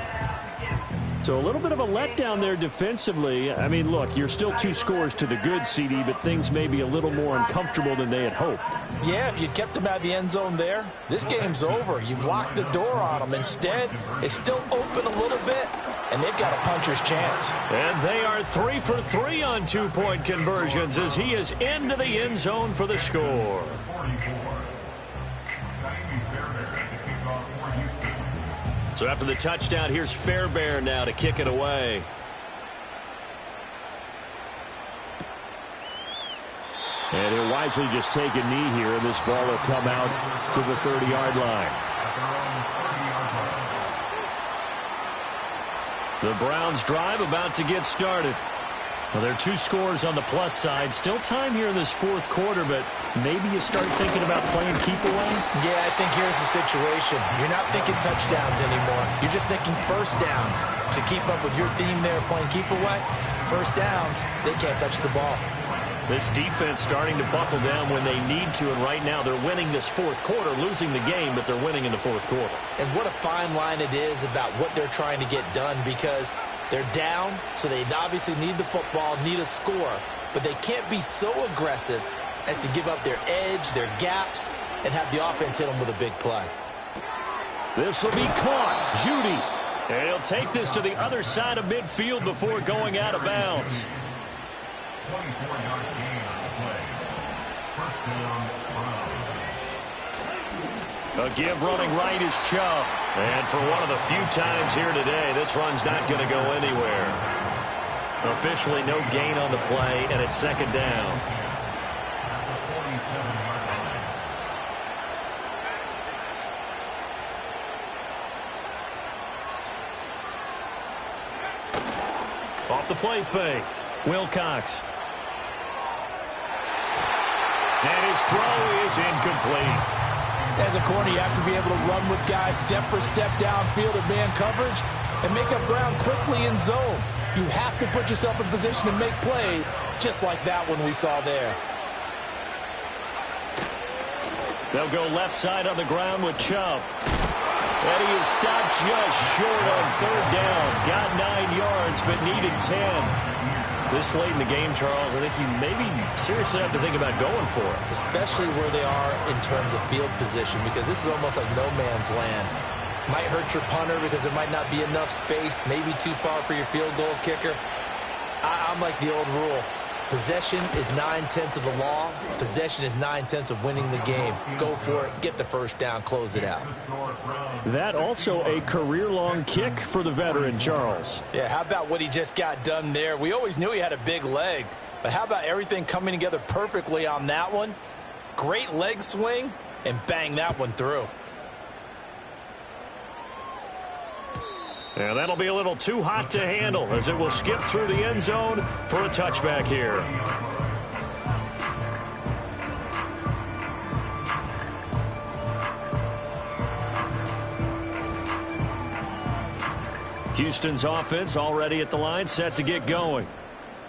So a little bit of a letdown there defensively. I mean, look, you're still 2 scores to the good, CD, but things may be a little more uncomfortable than they had hoped. Yeah, if you'd kept them out of the end zone there, this game's over. You've locked the door on them. Instead, it's still open a little bit, and they've got a puncher's chance. And they are 3 for 3 on 2-point conversions as he is into the end zone for the score. So after the touchdown, here's Fairbairn now to kick it away. And he'll wisely just take a knee here, and this ball will come out to the 30-yard line. The Browns drive about to get started. Well, there are 2 scores on the plus side. Still time here in this 4th quarter, but maybe you start thinking about playing keep away? Yeah, I think here's the situation. You're not thinking touchdowns anymore. You're just thinking 1st downs. To keep up with your theme there, playing keep away, 1st downs, they can't touch the ball. This defense starting to buckle down when they need to, and right now they're winning this 4th quarter, losing the game, but they're winning in the 4th quarter. And what a fine line it is about what they're trying to get done, because they're down, so they obviously need the football, need a score, but they can't be so aggressive as to give up their edge, their gaps, and have the offense hit them with a big play. This will be caught. Judy. And he'll take this to the other side of midfield before going out of bounds. 24-yard gain on the play. 1st down, Brown. A give running right is Chubb. And for one of the few times here today, this run's not going to go anywhere. Officially no gain on the play, and it's 2nd down. Off the play fake. Wilcox. And his throw is incomplete. As a corner, you have to be able to run with guys step for step downfield in man coverage and make up ground quickly in zone. You have to put yourself in position to make plays, just like that one we saw there. They'll go left side on the ground with Chubb. And he is stopped just short on 3rd down. Got 9 yards, but needed 10. This late in the game, Charles, I think you maybe seriously have to think about going for it. Especially where they are in terms of field position, because this is almost like no man's land. Might hurt your punter because there might not be enough space, maybe too far for your field goal kicker. I'm like the old rule. Possession is 9/10 of the law. Possession is 9/10 of winning the game. Go for it. Get the 1st down. Close it out. That also a career-long kick for the veteran, Charles. Yeah, how about what he just got done there? We always knew he had a big leg, but how about everything coming together perfectly on that one? Great leg swing, and bang that one through. And that'll be a little too hot to handle as it will skip through the end zone for a touchback here. Houston's offense already at the line, set to get going.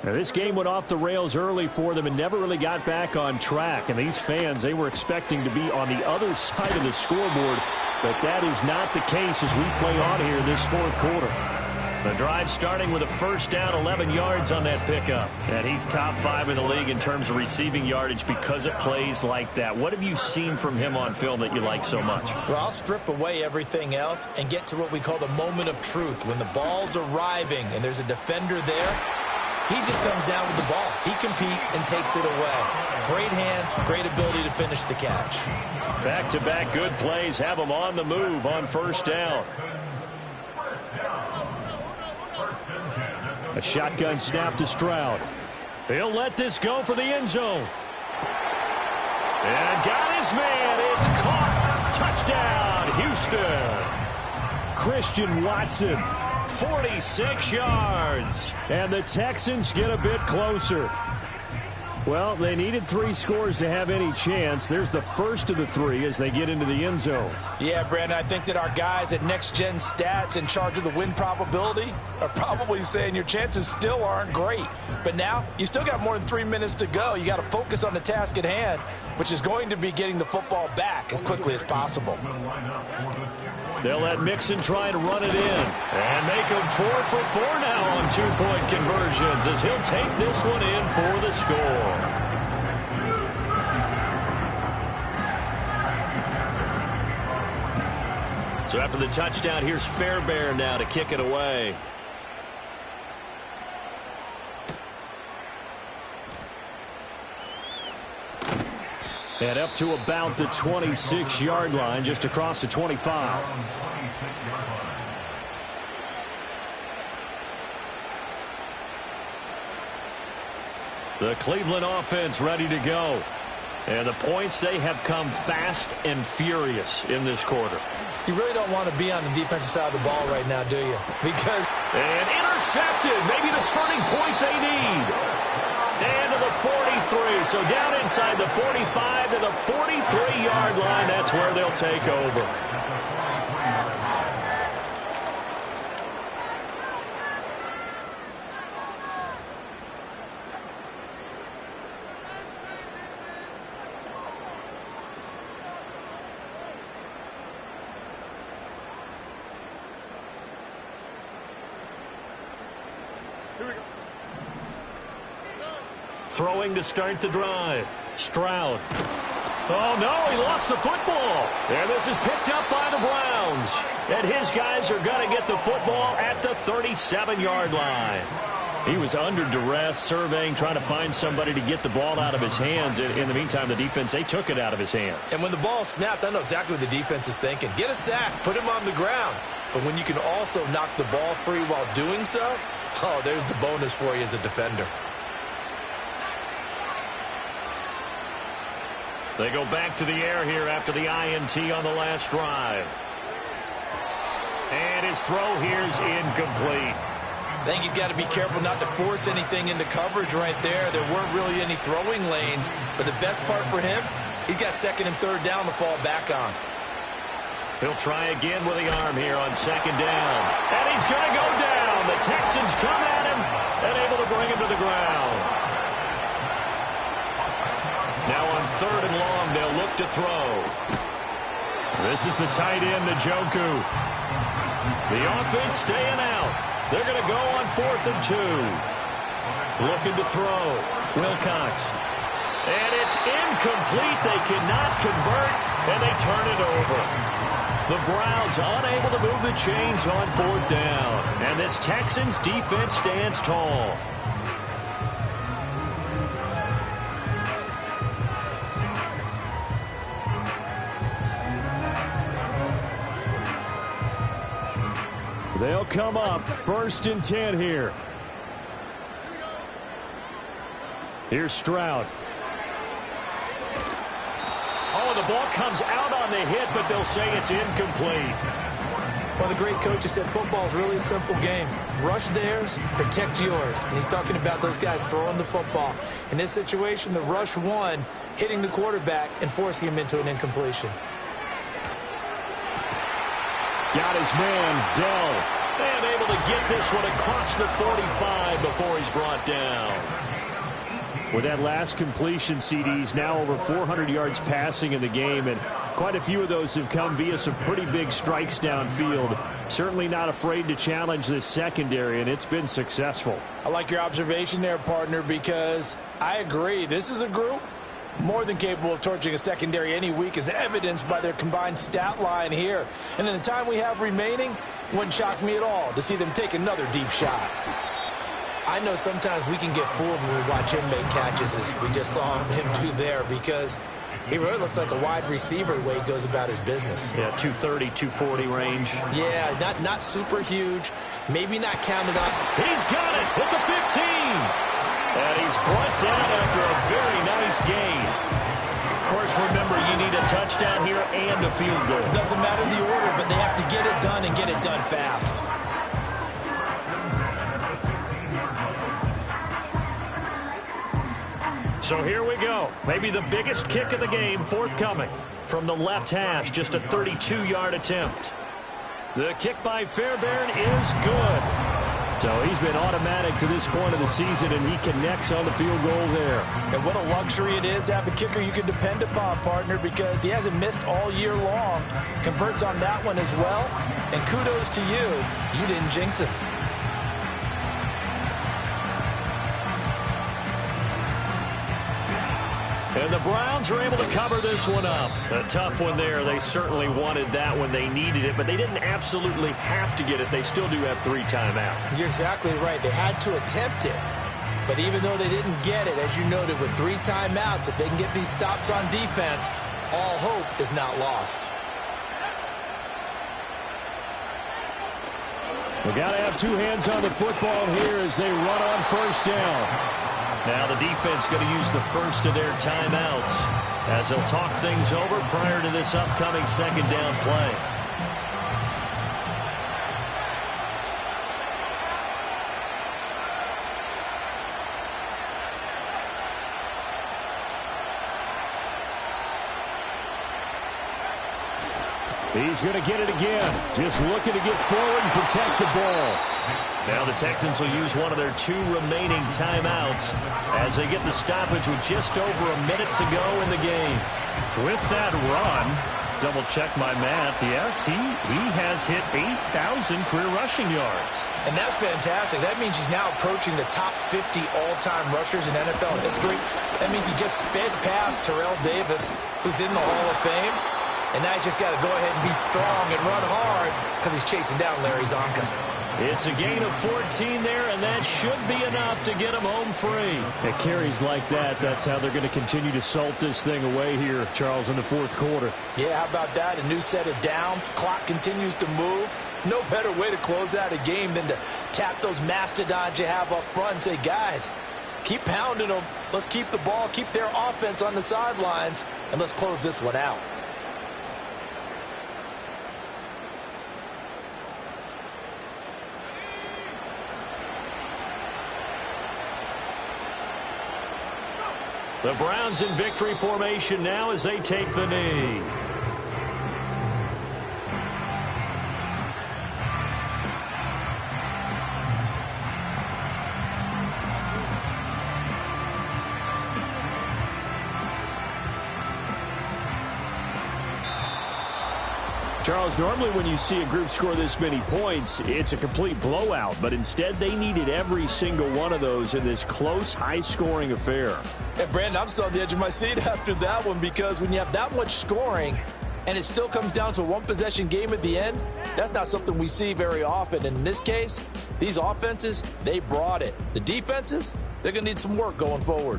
Now, this game went off the rails early for them and never really got back on track. And these fans, they were expecting to be on the other side of the scoreboard, but that is not the case as we play on here this fourth quarter. The drive starting with a first down, 11 yards on that pickup. And he's top 5 in the league in terms of receiving yardage because it plays like that. What have you seen from him on film that you like so much? Well, I'll strip away everything else and get to what we call the moment of truth. When the ball's arriving and there's a defender there, he just comes down with the ball. He competes and takes it away. Great hands, great ability to finish the catch. Back-to-back good plays have him on the move on first down. A shotgun snap to Stroud. He'll let this go for the end zone. And got his man. It's caught. Touchdown, Houston. Christian Watson. 46 yards. And the Texans get a bit closer. Well, they needed 3 scores to have any chance. There's the first of the 3 as they get into the end zone. Yeah, Brandon, I think that our guys at Next Gen Stats in charge of the win probability are probably saying your chances still aren't great. But now, you still got more than 3 minutes to go. You got to focus on the task at hand, which is going to be getting the football back as quickly as possible. They'll let Mixon try and run it in. And make him 4 for 4 now on 2-point conversions as he'll take this one in for the score. So after the touchdown, here's Fairbairn now to kick it away. And up to about the 26-yard line, just across the 25. The Cleveland offense ready to go. And the points, they have come fast and furious in this quarter. You really don't want to be on the defensive side of the ball right now, do you? Because... And intercepted. Maybe the turning point they need. And to the 43. So down inside the 45 to the 43-yard line. That's where they'll take over. Throwing to start the drive. Stroud. Oh, no, he lost the football. And this is picked up by the Browns. And his guys are going to get the football at the 37-yard line. He was under duress, surveying, trying to find somebody to get the ball out of his hands. In the meantime, the defense, they took it out of his hands. And when the ball snapped, I know exactly what the defense is thinking. Get a sack, put him on the ground. But when you can also knock the ball free while doing so, oh, there's the bonus for you as a defender. They go back to the air here after the INT on the last drive. And his throw here's incomplete. I think he's got to be careful not to force anything into coverage right there. There weren't really any throwing lanes. But the best part for him, he's got second and third down to fall back on. He'll try again with the arm here on second down. And he's going to go down. The Texans come at him and able to bring him to the ground. Now on third and long, they'll look to throw. This is the tight end, Njoku. The offense staying out. They're going to go on 4th and 2. Looking to throw. Wilcox. And it's incomplete. They cannot convert, and they turn it over. The Browns unable to move the chains on 4th down. And this Texans defense stands tall. They'll come up 1st and 10 here. Here's Stroud. Oh, the ball comes out on the hit, but they'll say it's incomplete. Well, the great coach has said football's really a simple game. Rush theirs, protect yours. And he's talking about those guys throwing the football. In this situation, the rush won, hitting the quarterback and forcing him into an incompletion. Got his man, Dell. And able to get this one across the 45 before he's brought down. With that last completion, CD's now over 400 yards passing in the game, and quite a few of those have come via some pretty big strikes downfield. Certainly not afraid to challenge this secondary, and it's been successful. I like your observation there, partner, because I agree. This is a group more than capable of torching a secondary any week, as evidenced by their combined stat line here. And in the time we have remaining, wouldn't shock me at all to see them take another deep shot. I know sometimes we can get fooled when we watch him make catches, as we just saw him do there, because he really looks like a wide receiver the way he goes about his business. Yeah, 230, 240 range. Yeah, not super huge, maybe not counted up. He's got it at the 15. And he's brought down after a very nice gain. Of course, remember, you need a touchdown here and a field goal. Doesn't matter the order, but they have to get it done and get it done fast. So here we go. Maybe the biggest kick of the game forthcoming. From the left hash, just a 32-yard attempt. The kick by Fairbairn is good. So he's been automatic to this point of the season, and he connects on the field goal there. And what a luxury it is to have a kicker you can depend upon, partner, because he hasn't missed all year long. Converts on that one as well. And kudos to you. You didn't jinx him. And the Browns are able to cover this one up. A tough one there. They certainly wanted that when they needed it, but they didn't absolutely have to get it. They still do have 3 timeouts. You're exactly right. They had to attempt it. But even though they didn't get it, as you noted, with 3 timeouts, if they can get these stops on defense, all hope is not lost. We got to have 2 hands on the football here as they run on first down. Now the defense going to use the first of their timeouts as they'll talk things over prior to this upcoming second down play. He's going to get it again. Just looking to get forward and protect the ball. Now the Texans will use one of their 2 remaining timeouts as they get the stoppage with just over a minute to go in the game. With that run, double check my math, yes, he has hit 8,000 career rushing yards. And that's fantastic. That means he's now approaching the top 50 all-time rushers in NFL history. That means he just sped past Terrell Davis, who's in the Hall of Fame. And now he's just got to go ahead and be strong and run hard because he's chasing down Larry Zonka. It's a gain of 14 there, and that should be enough to get him home free. At carries like that, that's how they're going to continue to salt this thing away here, Charles, in the fourth quarter. Yeah, how about that? A new set of downs. Clock continues to move. No better way to close out a game than to tap those mastodons you have up front and say, guys, keep pounding them. Let's keep the ball, keep their offense on the sidelines, and let's close this one out. The Browns in victory formation now as they take the knee. Charles, normally when you see a group score this many points, it's a complete blowout. But instead, they needed every single one of those in this close, high-scoring affair. And, Brandon, I'm still on the edge of my seat after that one because when you have that much scoring and it still comes down to a one-possession game at the end, that's not something we see very often. And in this case, these offenses, they brought it. The defenses, they're going to need some work going forward.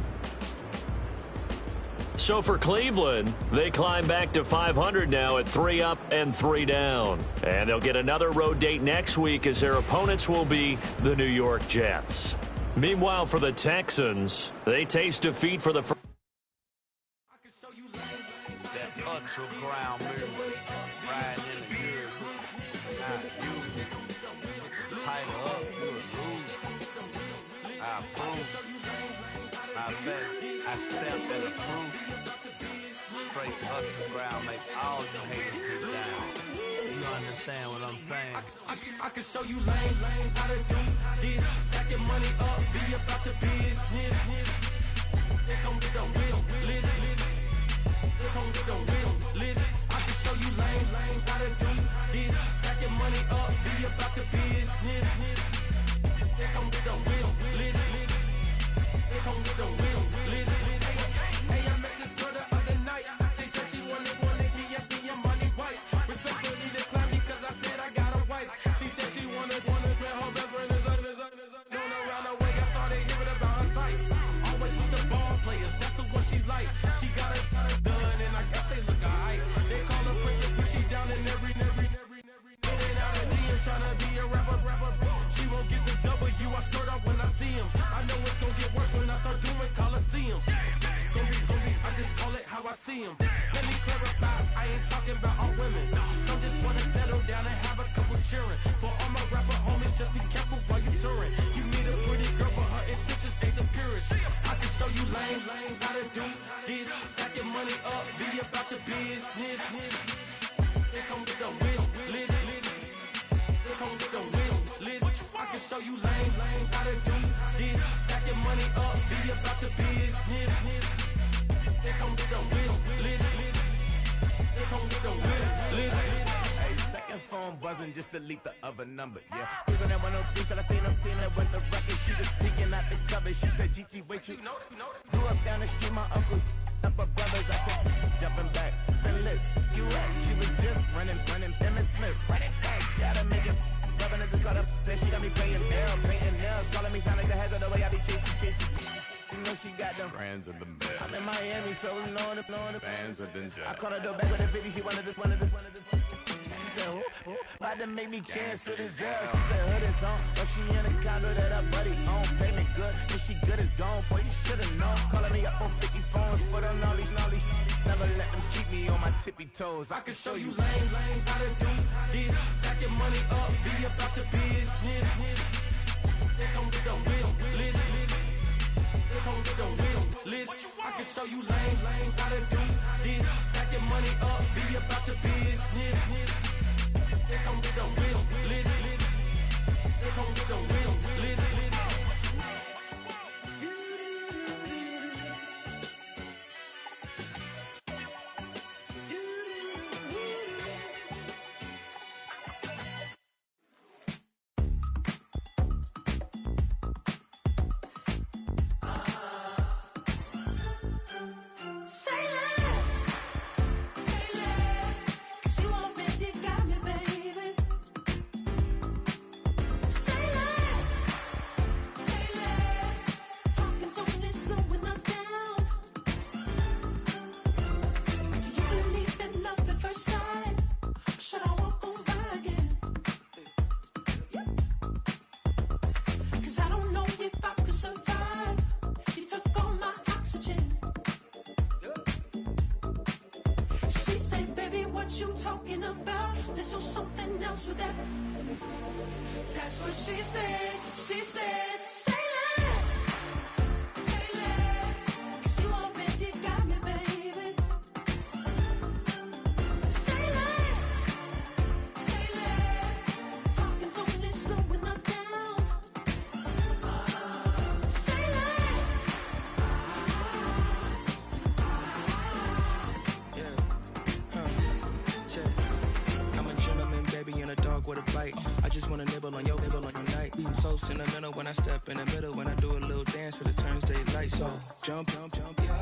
So for Cleveland, they climb back to 500 now at 3 up and 3 down. And they'll get another road date next week as their opponents will be the New York Jets. Meanwhile, for the Texans, they taste defeat for the first. That ultra ground move, riding in the good, not use it. Tighten up, you lose. I approve. I bet I stamped and approved. straight up to the ground, make all you haters get down. You understand what I'm saying? I can show you lame, how to do this. Stack your money up, be about your business. They come with the wish list. They come with the wish list. I can show you lame, how to do this. Stack your money up, be about your business. They come with the wish list. They come with the wish list. Hey, I met this girl the other night. She said she wanted be a money white. Respectfully declined because I said I got a wife. She said she wanted when her best friend is known around the way. I started hearing about her type. Always with the ball players, that's the one she likes. She got it done, and I guess they look alright. They call her princess, but she down in every. In and out of DMs, tryna be a rapper. She won't get the W, I skirt off when I see him. I know it's gonna get worse when I start doing Coliseums. Gonna be, I just call it how I see him. Let me clarify, I ain't talking about all women. Some just wanna settle down and have a couple cheering. For all my rapper homies, just be careful while you touring. You meet a pretty girl, but her intentions ain't the purest. I can show you lame, how to do this. Stack your money up, be about your business. They come with the wish list. They come with the wish list. I can show you lame, how to do this. Stack your money up, be about your business. They come with the wish list. They come with the wish list. Hey, second phone buzzing, just delete the other number, yeah. Cruising at 103 till I seen them team that went the record. She was peeking out the cover. She said, Gigi, wait, you grew up down the street, my uncles up her brothers. I said, jumping back, been lit. You at? She was just running, Emmitt Smith, running back. She gotta make it. Rubbing it, just caught up. Then she got me paying bills, painting nails, calling me sound like the heads of the way I be chasing. You know she got them brands of the bed. I'm in Miami, so knowing the Bands of the jet. I called her door back with a 50. She wanted the. She said, who? About to make me cancel this L. She said, hood is on, but she in a condo that her buddy own. Payment good, if she good is gone. Boy, you should've known. Calling me up on 50 phones, foot on all these. Never let them keep me on my tippy toes. I can show you lame, how to do this. Stack your money up, be about your business. They come with the wish list. They come with the wish list. I can show you lame, how to do this. Stack your money up, be about your business. They come with the wish list. They come with the wish list. So sentimental when I step in the middle, when I do a little dance till it turns daylight. So jump,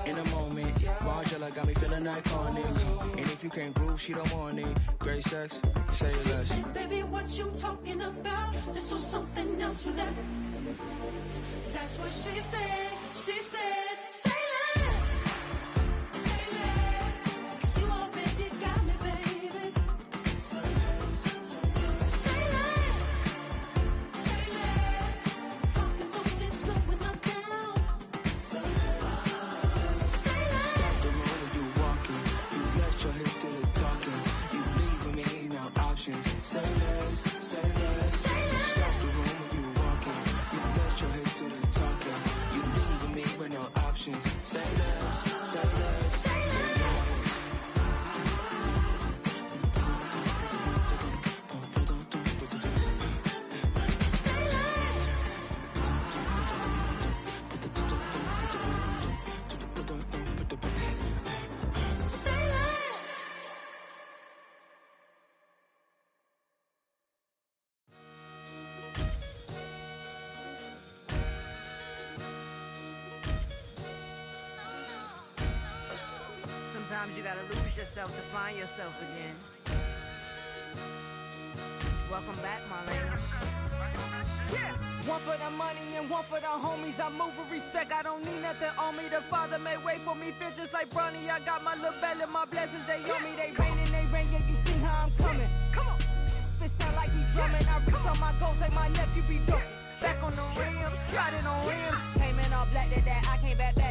in a moment. Margella got me feeling iconic. And if you can't groove, she don't want it. Great sex, say less. She said, baby, what you talking about? Let's do something else with that. That's what she said. She said, say less. Say less. 'Cause you already got me, baby. Say less. Say less. Talking so slowing us down. Say less. Say less. Stop the road when you walking. You let your hips do the talking. You leaving me no options. Say less. Say less. Say less. Stop the road when you walking. You let your hips do the talking. You Sometimes you gotta lose yourself to find yourself again. Welcome back, Marlena. Yeah. One for the money and one for the homies. I move with respect, I don't need nothing on me. The Father may wait for me, feel just like Bronny. I got my little belly, my blessings, they on me. They rain and they rain, yeah, you see how I'm coming. Come on. It sound like we drumming. I reach on my goals like my nephew be dope. Back on the rim, riding on rims. Came in all black to that, I came back to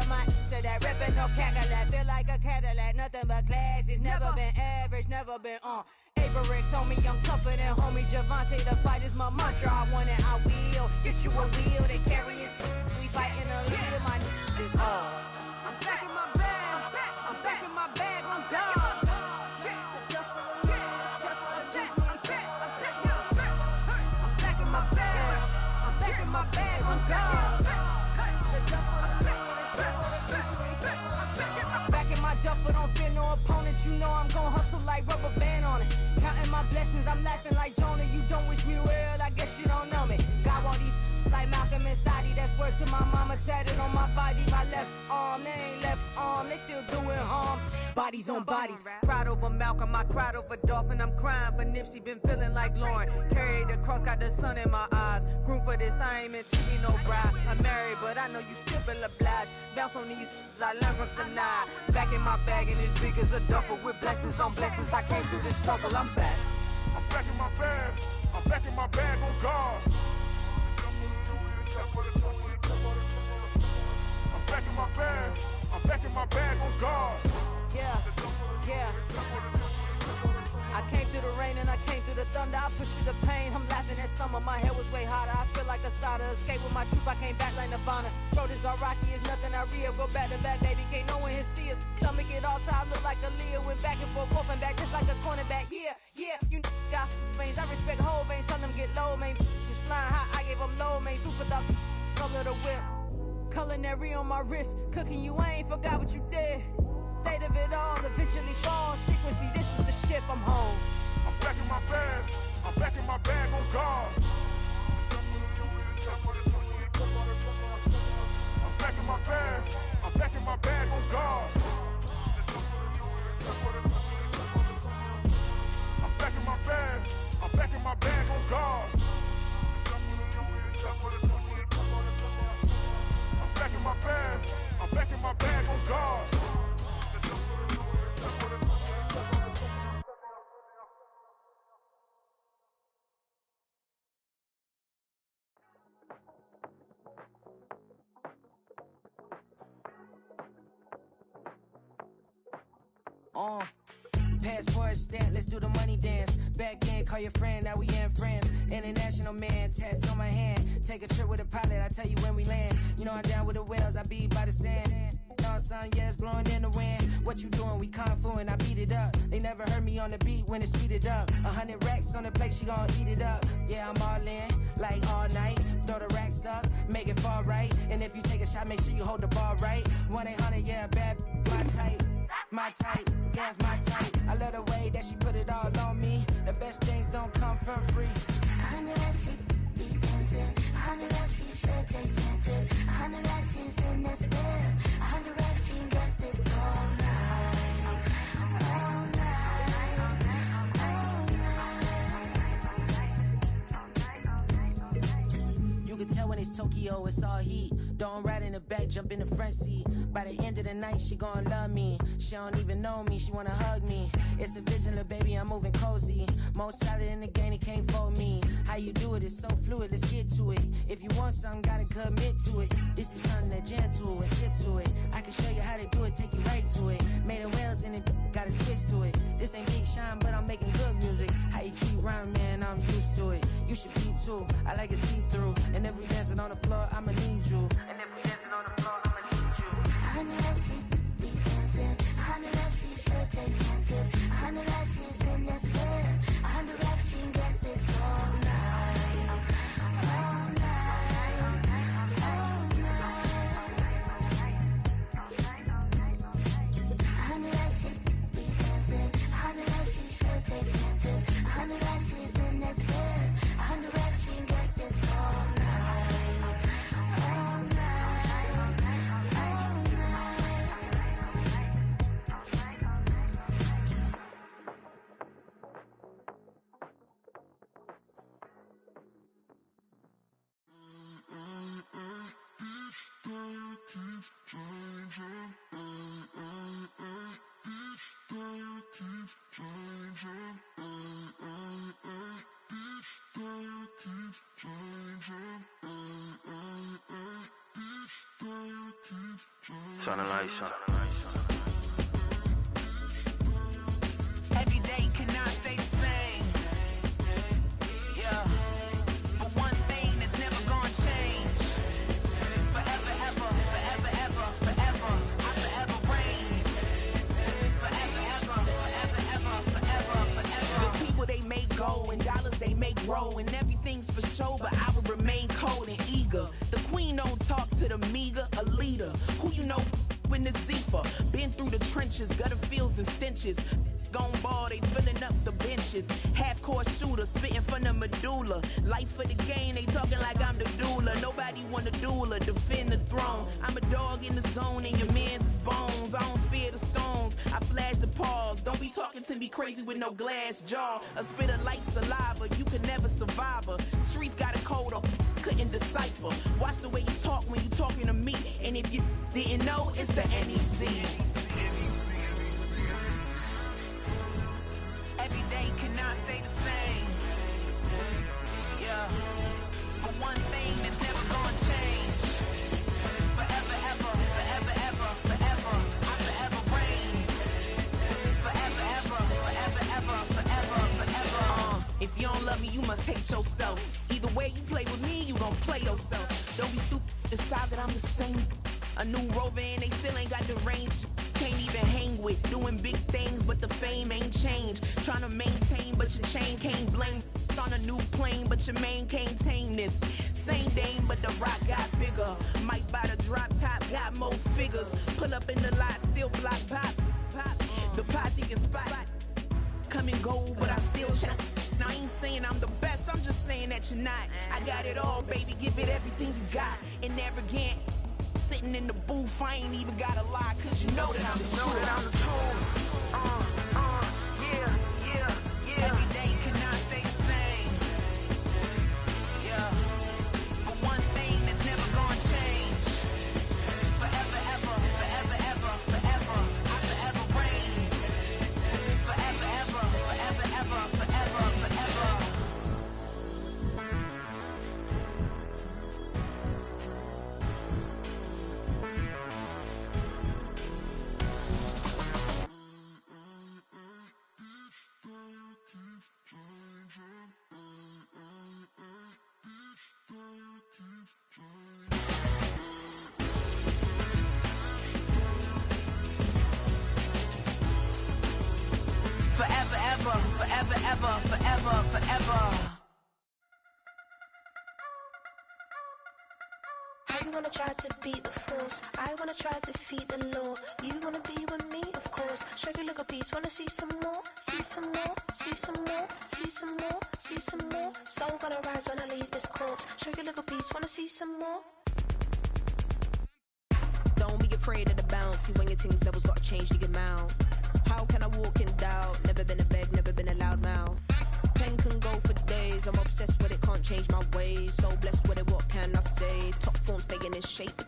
my to that ripping off Cadillac. Feel like a Cadillac, nothing but class. It's never been average, never been on. Averix on me, I'm tougher than homie Javante. The fight is my mantra, I want it, I will. Get you a wheel, they carry it. We fighting a little, my is all. I'm back in my bag, I'm back in my bag, on God. My bag on God. Back in my duffel, don't fear no opponent. You know I'm gon' hustle like rubber band on it. Counting my blessings, I'm laughing like Jonah. You don't wish me well, I guess you don't know me. Got all these like Malcolm and Sadie. That's word to my mama, tatted on my body. My left arm, they ain't left arm, they still doing harm. Bodies on bodies, cried over Malcolm, I cried over Dolphin. I'm crying for Nipsey, been feeling like Lauren. Carried the cross, got the sun in my eyes. Groom for this, I ain't meant to be no bride. I'm married, but I know you still feel obliged. Bounce on these, I learned from tonight. Back in my bag, and as big as a duffel with blessings on blessings. I came through this struggle, I'm back. I'm back in my bag, I'm back in my bag on God. I'm back in my bag, I'm back in my bag on God. Yeah, yeah. I came through the rain and I came through the thunder. I pushed through the pain, I'm laughing at summer. My hair was way hotter, I feel like a cider. Escape with my truth, I came back like Nirvana. Throat is all rocky, it's nothing I real. Go back to back, baby, can't no one here see us. Stomach it all tied, look like a Leah. Went back and forth and back, just like a cornerback. Yeah, yeah, you got veins, I respect whole veins. Tell them get low, man. Just flying high, I gave them low, man. Super the color the whip. Culinary on my wrist, cooking you, I ain't forgot what you did. State of it all, eventually falls. Frequency, this is the ship, I'm home. I'm back in my bag, I'm back in my bag on God. I'm back in my bag, I'm back in my bag on God. I'm back in my bag, I'm back in my bag on God. I'm back in my bag, I'm back in my bag on God. Passport stamp, let's do the money dance. Back in, call your friend, now we in friends. International man, tats on my hand. Take a trip with a pilot, I tell you when we land. You know I'm down with the whales, I be by the sand. On sun, yeah, it's blowing in the wind. What you doing? We kung fu and I beat it up. They never heard me on the beat when it speeded up. 100 racks on the plate, she gon' eat it up. Yeah, I'm all in, like all night. Throw the racks up, make it fall right. And if you take a shot, make sure you hold the ball right. 1-800, yeah, bad, my type. My type, yeah, it's my type. I love the way that she put it all on me. The best things don't come from free. 100 racks, she be dancing. 100 racks, she should take chances. 100 racks, she's in this bed. 100 racks, she can get this all night. All night. All night. You can tell when it's Tokyo, it's all heat. Don't ride in the back, jump in the front seat. By the end of the night, she gon' love me. She don't even know me, she wanna hug me. It's a vision, little baby, I'm moving cozy. Most solid in the game, it can't fold me. How you do it, it's so fluid, let's get to it. If you want something, gotta commit to it. This is something that gentle and sip to it. I can show you how to do it, take you right to it. Made of whales and it got a twist to it. This ain't Big Shine, but I'm making good music. How you keep rhyming, man, I'm used to it. You should be too, I like it see-through. And if we dancing on the floor, I'ma need you. And if we dancing on the floor, I'ma need you. 100 racks, she be dancing. 100 racks, she should take chances. 100 racks, she's in this bed. 100 racks, she can get this all night. All night. All night. 100 racks, she be dancing. 100 racks, she should take chances. 100 racks, she's in this bed. 100 racks, she can get this all night. All Turn the lights on. Every day cannot stay the same. Yeah. But one thing that's never gonna change. Forever, ever, forever, ever, forever. I forever reign. Forever, ever, forever, ever, forever, forever. The people they make go and dollars they make grow and everything's for show, but I will remain cold and eager. The queen don't talk to the meager, a leader. Who you know in the Zephyr? Been through the trenches, gutter fields and stenches. Gone ball, they filling up the benches. Half-court shooter, spitting from the medulla. Life for the game, they talking like I'm the doula. Nobody want a doula, defend the throne. I'm a dog in the zone and your man's is bones. I don't fear the stones, I flash the paws. Don't be talking to me crazy with no glass jaw. A spit of light saliva, you can never survive her. Streets got a code up, couldn't decipher. Watch the way you talk when you talking to me. And if you didn't know, it's the NEC. Every day cannot stay the same. Yeah. But one thing that's never gonna change. Forever, ever, forever, ever, forever. I forever reign. Forever, ever, forever, ever, forever, forever. If you don't love me, you must hate yourself. Either way you play with me, you gon' play yourself. Don't be stupid, decide that I'm the same. A new rover and they still ain't got the range. Can't even hang with, doing big things, but the fame ain't changed. Trying to maintain, but your chain can't blame. On a new plane, but your main can't tame this. Same dame, but the rock got bigger. Might buy the drop top, got more figures. Pull up in the lot, still block pop. The posse can spot. Come and go, but I still chat. Now I ain't saying I'm the best, I'm just saying that you're not. I got it all, baby, give it everything you got. And arrogant. Sitting in the booth, I ain't even gotta lie, cause you know that I'm the truth. Yeah. Every day cannot stay the same. Yeah. But one thing that's never gonna change. Forever, ever, forever, ever, forever. I forever reign. Forever, ever, forever, ever, forever, forever. Forever, ever, forever, ever, forever, forever. I wanna try to beat the force. I wanna try to defeat the law. You wanna be with me, of course. Show you look a piece. Wanna see some more? See some more? See some more? See some more? See some more? Soul gonna rise when I leave this corpse. Show you look a piece. Wanna see some more? Don't be afraid of the bounce. See when your things levels gotta change to your mouth. How can I walk in doubt? Never been a beg, never been a loud mouth. Pen can go for days. I'm obsessed with it, can't change my ways. So blessed with it, what can I say? Top form staying in shape.